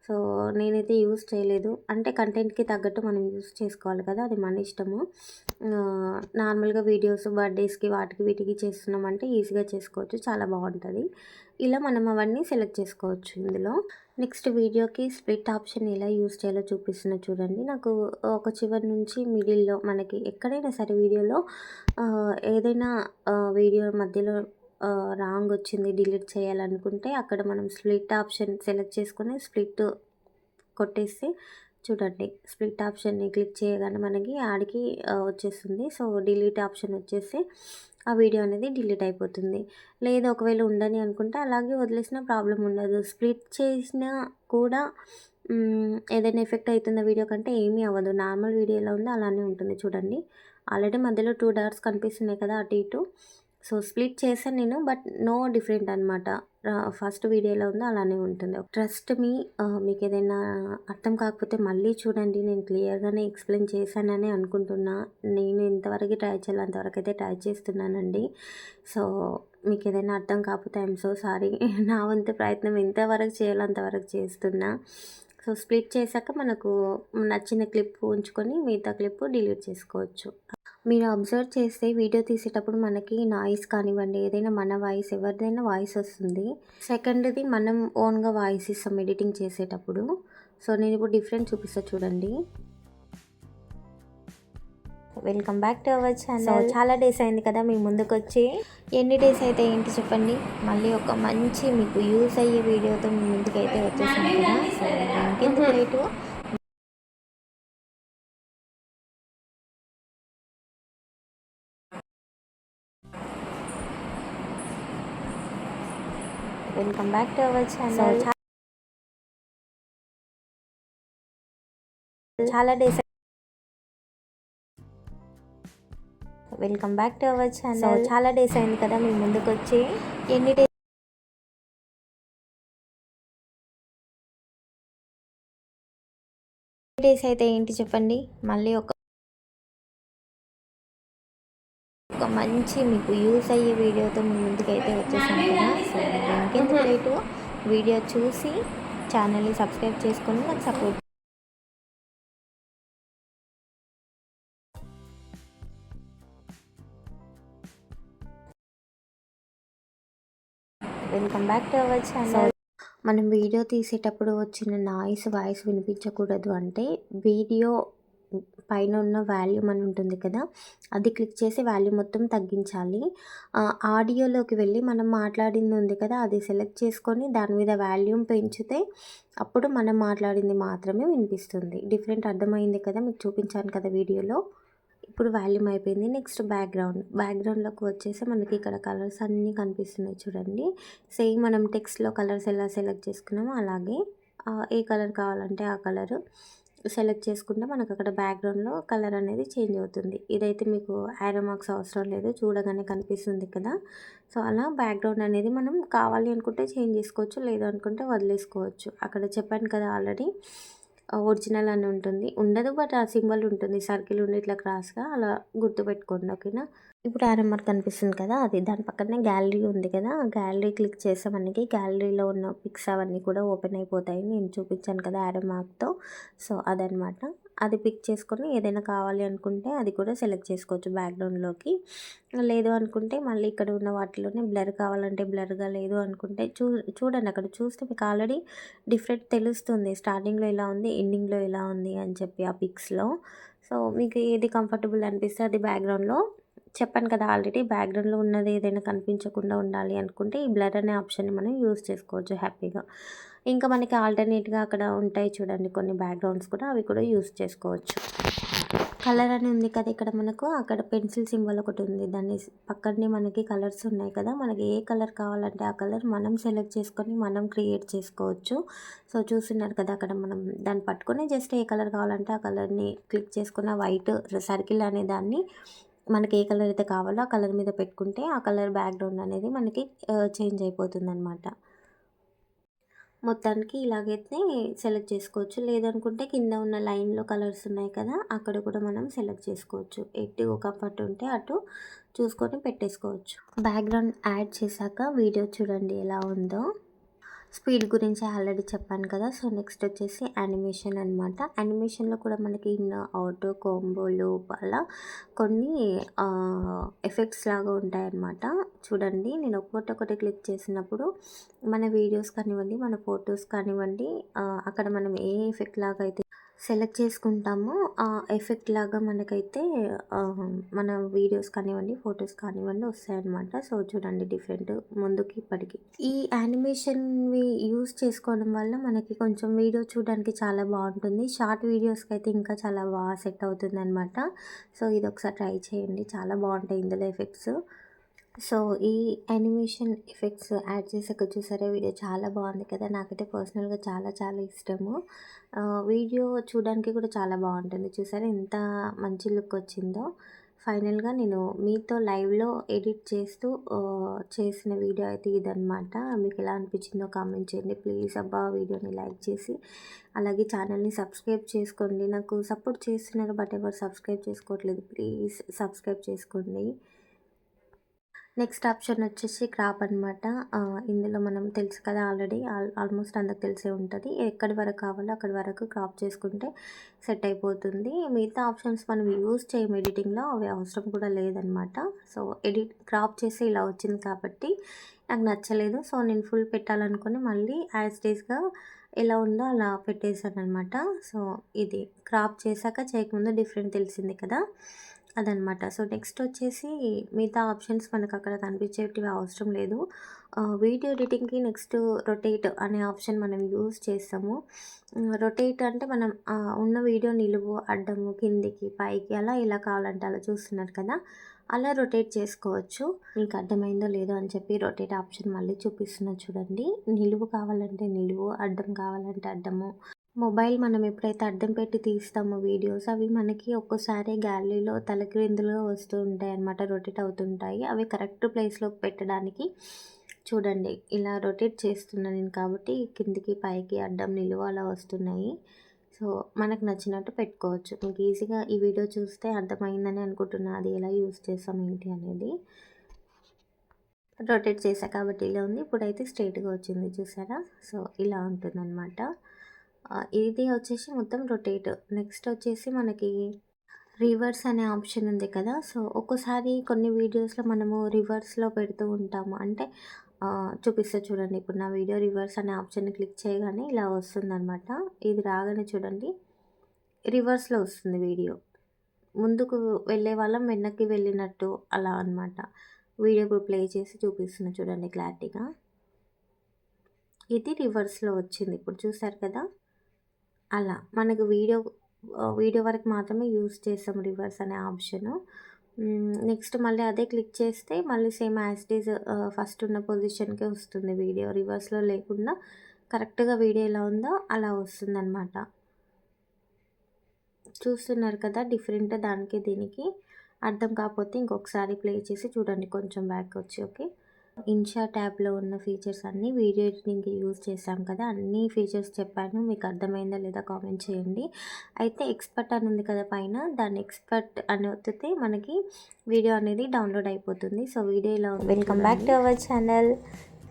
సో, నేనైతే యూజ్ చేయలేదు. అంటే కంటెంట్‌కి తగ్గట్టు మనం యూజ్ చేసుకోవాలి కదా! అది మన ఇష్టము. నార్మల్‌గా వీడియోస్ బర్త్‌డేస్‌కి వాటికి వీటికి చేస్తున్నామంటే ఈజీగా చేసుకోవచ్చు. చాలా బావుంటది. ఇలా మనం అవన్నీ సెలెక్ట్ చేసుకోవచ్చు ఇందులో. నెక్స్ట్ వీడియోకి స్ప్లిట్ ఆప్షన్ ఎలా యూజ్ చేయాలో చూపిస్తున్నా చూడండి. నాకు ఒక చివరి నుంచి మిడిల్‌లో మనకి ఎక్కడైనా సరే వీడియోలో ఏదైనా వీడియో మధ్యలో రాంగ్ వచ్చింది డిలీట్ చేయాలనుకుంటే అక్కడ మనం స్ప్లిట్ ఆప్షన్ సెలెక్ట్ చేసుకొని స్ప్లిట్ కొట్టేస్తే చూడండి స్ప్లిట్ ఆప్షన్‌ని క్లిక్ చేయగానే మనకి యాడ్‌కి వచ్చేస్తుంది. సో, డిలీట్ ఆప్షన్ వచ్చేసి ఆ వీడియో అనేది డిలీట్ అయిపోతుంది. లేదు ఒకవేళ ఉండని అనుకుంటే అలాగే వదిలేసినా ప్రాబ్లమ్ ఉండదు. స్ప్లిట్ చేసినా కూడా ఏదైనా ఎఫెక్ట్ అవుతుందా వీడియో కంటే ఏమీ అవ్వదు. నార్మల్ వీడియో ఎలా ఉందో అలానే ఉంటుంది చూడండి. ఆల్రెడీ మధ్యలో 2 డాట్స్ కనిపిస్తున్నాయి కదా! అటు ఇటు. సో, స్ప్లిట్ చేశాను నేను. బట్ నో డిఫరెంట్ అనమాట. ఫస్ట్ వీడియో ఎలా ఉందో అలానే ఉంటుంది. ట్రస్ట్ మీ మీకేదైనా అర్థం కాకపోతే మళ్ళీ చూడండి. నేను క్లియర్‌గానే ఎక్స్‌ప్లెయిన్ చేశాననే అనుకుంటున్నా. నేను ఎంతవరకు ట్రై చేయాలో అంతవరకైతే ట్రై చేస్తున్నానండి. సో, మీకేదైనా అర్థం కాకపోతే ఐయామ్ సో సారీ. నా వంతు ప్రయత్నం ఎంతవరకు చేయాలో అంతవరకు చేస్తున్నా. సో, స్ప్లిట్ చేశాక మనకు నచ్చిన క్లిప్ ఉంచుకొని మిగతా క్లిప్ డిలీట్ చేసుకోవచ్చు. మీరు అబ్జర్వ్ చేస్తే వీడియో తీసేటప్పుడు మనకి నాయిస్ కానివ్వండి, ఏదైనా మన వాయిస్ ఎవరిదైనా వాయిస్ వస్తుంది. సెకండ్‌ది మనం ఓన్‌గా వాయిస్ ఇస్తాం ఎడిటింగ్ చేసేటప్పుడు. సో, నేనిప్పుడు డిఫరెంట్ చూపిస్తా చూడండి. Welcome back to our channel. So, చాలా డేస్ అయింది కదా మీ ముందుకొచ్చి. ఎన్ని డేస్ అయితే ఏంటి చెప్పండి. మళ్ళీ ఒక మంచి మీకు యూజ్ అయ్యే వీడియోతో మీ ముందుకైతే వచ్చేసాను కదా! సో, ఇంకెందుకు late welcome back to our channel. చాలా days welcome back to our channel. So, చాలా డేస్ అయింది కదా మీ ముందుకొచ్చి. ఎన్ని డేస్ అయితే ఏంటి చెప్పండి. మళ్ళీ ఒక మంచి మీకు యూజ్ అయ్యే వీడియోతో మీ ముందుకైతే వచ్చేసాను కదా! సో, ఇంకెందుకు లేటు వీడియో చూసి ఛానల్‌ని సబ్స్క్రైబ్ చేసుకొని నాకు support welcome back to our channel. మనం వీడియో తీసేటప్పుడు వచ్చిన వాయిస్ వినిపించకూడదు అంటే వీడియో పైన ఉన్న వాల్యూమ్ అని ఉంటుంది కదా! అది క్లిక్ చేసి వాల్యూమ్ మొత్తం తగ్గించాలి. ఆడియోలోకి వెళ్ళి మనం మాట్లాడింది ఉంది కదా! అది సెలెక్ట్ చేసుకొని దాని మీద వాల్యూమ్ పెంచితే అప్పుడు మనం మాట్లాడింది మాత్రమే వినిపిస్తుంది. డిఫరెంట్ అర్థమైంది కదా! మీకు చూపించాను కదా వీడియోలో. ఇప్పుడు వాల్యూమ్ అయిపోయింది. నెక్స్ట్ బ్యాక్‌గ్రౌండ్‌లోకి వచ్చేసి మనకి ఇక్కడ కలర్స్ అన్నీ కనిపిస్తున్నాయి చూడండి. సేమ్ మనం టెక్స్ట్‌లో కలర్స్ ఎలా సెలెక్ట్ చేసుకున్నామో అలాగే ఏ కలర్ కావాలంటే ఆ కలరు సెలెక్ట్ చేసుకుంటే మనకు అక్కడ బ్యాక్‌గ్రౌండ్‌లో కలర్ అనేది చేంజ్ అవుతుంది. ఇదైతే మీకు యారో మార్క్స్ అవసరం లేదు. చూడగానే కనిపిస్తుంది కదా! సో, అలా బ్యాక్‌గ్రౌండ్ అనేది మనం కావాలి అనుకుంటే చేంజ్ చేసుకోవచ్చు. లేదు అనుకుంటే వదిలేసుకోవచ్చు. అక్కడ చెప్పాను కదా ఆల్రెడీ ఒరిజినల్ అని ఉంటుంది. ఉండదు బట్ ఆ సింబల్ ఉంటుంది. సర్కిల్ ఉండి ఇట్లా క్రాస్‌గా అలా గుర్తుపెట్టుకోండి. ఓకేనా? ఇప్పుడు యారో మార్క్ కనిపిస్తుంది కదా! అది దాని పక్కనే గ్యాలరీ ఉంది కదా! ఆ గ్యాలరీ క్లిక్ చేస్తే మనకి గ్యాలరీలో ఉన్న పిక్స్ అవన్నీ కూడా ఓపెన్ అయిపోతాయి. నేను చూపించాను కదా యారో మార్క్‌తో. సో, అదనమాట. అది పిక్ చేసుకొని ఏదైనా కావాలి అనుకుంటే అది కూడా సెలెక్ట్ చేసుకోవచ్చు బ్యాక్‌గ్రౌండ్‌లోకి. లేదు అనుకుంటే మళ్ళీ ఇక్కడ ఉన్న వాటిలోనే బ్లర్ కావాలంటే బ్లర్‌గా, లేదు అనుకుంటే చూడండి అక్కడ చూస్తే మీకు ఆల్రెడీ డిఫరెంట్ తెలుస్తుంది. స్టార్టింగ్‌లో ఎలా ఉంది, ఎండింగ్‌లో ఎలా ఉంది అని చెప్పి ఆ పిక్స్‌లో. సో, మీకు ఏది కంఫర్టబుల్ అనిపిస్తే అది బ్యాక్‌గ్రౌండ్‌లో చెప్పాను కదా ఆల్రెడీ బ్యాక్‌గ్రౌండ్‌లో ఉన్నది ఏదైనా కనిపించకుండా ఉండాలి అనుకుంటే ఈ బ్లర్ అనే ఆప్షన్‌ని మనం యూజ్ చేసుకోవచ్చు హ్యాపీగా. ఇంకా మనకి ఆల్టర్‌నేట్‌గా అక్కడ ఉంటాయి చూడండి కొన్ని బ్యాక్‌గ్రౌండ్స్ కూడా అవి కూడా యూజ్ చేసుకోవచ్చు. కలర్ అని ఉంది కదా ఇక్కడ మనకు అక్కడ పెన్సిల్ సింబల్ ఒకటి ఉంది. దాన్ని పక్కనే మనకి కలర్స్ ఉన్నాయి కదా! మనకి ఏ కలర్ కావాలంటే ఆ కలర్ మనం సెలెక్ట్ చేసుకొని మనం క్రియేట్ చేసుకోవచ్చు. సో, చూస్తున్నారు కదా అక్కడ మనం దాన్ని పట్టుకొని జస్ట్ ఏ కలర్ కావాలంటే ఆ కలర్‌ని క్లిక్ చేసుకున్న వైట్ సర్కిల్ అనే దాన్ని మనకి ఏ కలర్ అయితే కావాలో ఆ కలర్ మీద పెట్టుకుంటే ఆ కలర్ బ్యాక్‌గ్రౌండ్ అనేది మనకి చేంజ్ అయిపోతుందనమాట. మొత్తానికి ఇలాగైతే సెలెక్ట్ చేసుకోవచ్చు. లేదనుకుంటే కింద ఉన్న లైన్‌లో కలర్స్ ఉన్నాయి కదా! అక్కడ కూడా మనం సెలెక్ట్ చేసుకోవచ్చు. ఎటు కంఫర్ట్ ఉంటే అటు చూసుకొని పెట్టేసుకోవచ్చు. బ్యాక్‌గ్రౌండ్ యాడ్ చేశాక వీడియో చూడండి ఎలా ఉందో. స్పీడ్ గురించి ఆల్రెడీ చెప్పాను కదా! సో, నెక్స్ట్ వచ్చేసి యానిమేషన్ అనమాట. యానిమేషన్‌లో కూడా మనకి ఇన్, ఔట్, కాంబో, లూప్ అలా కొన్ని ఎఫెక్ట్స్ లాగా ఉంటాయన్నమాట. చూడండి నేను ఒక్కొక్కటి క్లిక్ చేసినప్పుడు మన వీడియోస్ కానివ్వండి, మన ఫొటోస్ కానివ్వండి, అక్కడ మనం ఏ ఎఫెక్ట్ లాగా అయితే సెలెక్ట్ చేసుకుంటామో ఆ ఎఫెక్ట్ లాగా మనకైతే మన వీడియోస్ కానివ్వండి, ఫొటోస్ కానివ్వండి వస్తాయన్నమాట. సో, చూడండి డిఫరెంట్ ముందుకి ఇప్పటికి. ఈ యానిమేషన్‌వి యూజ్ చేసుకోవడం వల్ల మనకి కొంచెం వీడియో చూడడానికి చాలా బాగుంటుంది. షార్ట్ వీడియోస్‌కి అయితే ఇంకా చాలా బాగా సెట్ అవుతుందన్నమాట. సో, ఇది ఒకసారి ట్రై చేయండి. చాలా బాగుంటాయి ఇందులో ఎఫెక్ట్స్. సో, ఈ యానిమేషన్ ఎఫెక్ట్స్ యాడ్ చేసాక చూసారా వీడియో చాలా బాగుంది కదా! నాకైతే పర్సనల్‌గా చాలా చాలా ఇష్టము. వీడియో చూడడానికి కూడా చాలా బాగుంటుంది. చూసారా ఎంత మంచి లుక్ వచ్చిందో. ఫైనల్‌గా నేను మీతో లైవ్‌లో ఎడిట్ చేస్తూ చేసిన వీడియో అయితే ఇదనమాట. మీకు ఎలా అనిపించిందో కామెంట్ చేయండి. ప్లీజ్ అబ్బా వీడియోని లైక్ చేసి అలాగే ఛానల్‌ని సబ్స్క్రైబ్ చేసుకోండి. నాకు సపోర్ట్ చేస్తున్నారు బట్ ఎవరు సబ్స్క్రైబ్ చేసుకోవట్లేదు. ప్లీజ్ సబ్స్క్రైబ్ చేసుకోండి. నెక్స్ట్ ఆప్షన్ వచ్చేసి క్రాప్ అనమాట. ఇందులో మనం తెలుసు కదా ఆల్రెడీ ఆల్మోస్ట్ అందరికి తెలిసే ఉంటుంది. ఎక్కడి వరకు కావాలో అక్కడి వరకు క్రాప్ చేసుకుంటే సెట్ అయిపోతుంది. మిగతా ఆప్షన్స్ మనం యూజ్ చేయము ఎడిటింగ్‌లో, అవి అవసరం కూడా లేదనమాట. సో, క్రాప్ చేసి ఇలా వచ్చింది కాబట్టి నాకు నచ్చలేదు. సో, నేను ఫుల్ పెట్టాలనుకుని మళ్ళీ యాజ్ ఇట్ ఈస్‌గా ఎలా ఉందో అలా పెట్టేశాననమాట. సో, ఇది క్రాప్ చేశాక చేయకముందు డిఫరెంట్ తెలిసింది కదా! అదనమాట. సో, నెక్స్ట్ వచ్చేసి మిగతా ఆప్షన్స్ మనకు అక్కడ కనిపించేటివి అవసరం లేదు. వీడియో ఎడిటింగ్‌కి నెక్స్ట్ రొటేట్ అనే ఆప్షన్ మనం యూజ్ చేస్తాము. రొటేట్ అంటే మనం ఉన్న వీడియో నిలువు, అడ్డము, కిందికి, పైకి అలా ఎలా కావాలంటే అలా చూస్తున్నారు కదా! అలా రొటేట్ చేసుకోవచ్చు. మీకు అర్థమైందో లేదో అని చెప్పి రొటేట్ ఆప్షన్ మళ్ళీ చూపిస్తున్నా చూడండి. నిలువు కావాలంటే నిలువు, అడ్డం కావాలంటే అడ్డము. మొబైల్ మనం ఎప్పుడైతే అడ్డం పెట్టి తీస్తామో వీడియోస్ అవి మనకి ఒక్కోసారి గ్యాలరీలో తలక్రిందులుగా వస్తూ ఉంటాయి అన్నమాట. రొటేట్ అవుతుంటాయి. అవి కరెక్ట్ ప్లేస్‌లోకి పెట్టడానికి చూడండి ఇలా రొటేట్ చేస్తున్నాను నేను కాబట్టి కిందికి, పైకి, అడ్డం, నిలువు అలా వస్తున్నాయి. సో, మనకు నచ్చినట్టు పెట్టుకోవచ్చు. మీకు ఈజీగా ఈ వీడియో చూస్తే అర్థమైందని అనుకుంటున్నా. అది ఎలా యూజ్ చేస్తాం ఏంటి అనేది. రొటేట్ చేశా కాబట్టి ఇలా ఉంది. ఇప్పుడైతే స్ట్రెయిట్‌గా వచ్చింది చూసారా? సో, ఇలా ఉంటుందన్నమాట. ఇది వచ్చేసి మొత్తం రొటేట్. నెక్స్ట్ వచ్చేసి మనకి రివర్స్ అనే ఆప్షన్ ఉంది కదా! సో, ఒక్కోసారి కొన్ని వీడియోస్‌లో మనము రివర్స్‌లో పెడుతూ ఉంటాము. అంటే చూపిస్తా చూడండి. ఇప్పుడు నా వీడియో రివర్స్ అనే ఆప్షన్‌ని క్లిక్ చేయగానే ఇలా వస్తుందనమాట. ఇది రాగానే చూడండి రివర్స్‌లో వస్తుంది వీడియో. ముందుకు వెళ్ళే వాళ్ళం వెనక్కి వెళ్ళినట్టు అలా అనమాట. వీడియో ఇప్పుడు ప్లే చేసి చూపిస్తున్నా చూడండి క్లారిటీగా. ఇది రివర్స్‌లో వచ్చింది. ఇప్పుడు చూసారు కదా! అలా మనకు వీడియో వరకు మాత్రమే యూజ్ చేస్తాం రివర్స్ అనే ఆప్షను. నెక్స్ట్ మళ్ళీ అదే క్లిక్ చేస్తే మళ్ళీ same as it is first ఉన్న పొజిషన్‌కే వస్తుంది వీడియో. రివర్స్‌లో లేకుండా కరెక్ట్‌గా వీడియో ఎలా ఉందో అలా వస్తుందనమాట. చూస్తున్నారు కదా డిఫరెంట్ దానికి దీనికి. అర్థం కాకపోతే ఇంకొకసారి ప్లే చేసి చూడండి కొంచెం బ్యాక్ వచ్చి. ఓకే. ఇన్‌షా ట్యాబ్‌లో ఉన్న ఫీచర్స్ అన్నీ వీడియో ఎడిటింగ్‌కి యూజ్ చేశాం కదా! అన్ని ఫీచర్స్ చెప్పాను. మీకు అర్థమైందా లేదా కామెంట్ చేయండి. అయితే ఎక్స్‌పర్ట్ అని ఉంది కదా పైన, దాన్ని ఎక్స్‌పర్ట్ అని ఒత్తితే మనకి వీడియో అనేది డౌన్‌లోడ్ అయిపోతుంది. సో, వీడియో ఇలా ఉంది. Welcome back to our channel.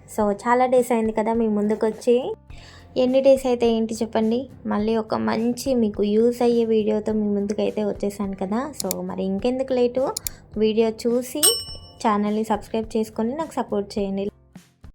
So, చాలా డేస్ అయింది కదా మీ ముందుకొచ్చి. ఎన్ని డేస్ అయితే ఏంటి చెప్పండి. మళ్ళీ ఒక మంచి మీకు యూజ్ అయ్యే వీడియోతో మీ ముందుకైతే వచ్చేసాను కదా! సో, మరి ఇంకెందుకు లేటు వీడియో చూసి ఛానల్ని సబ్స్క్రైబ్ చేసుకొని నాకు సపోర్ట్ చేయండి.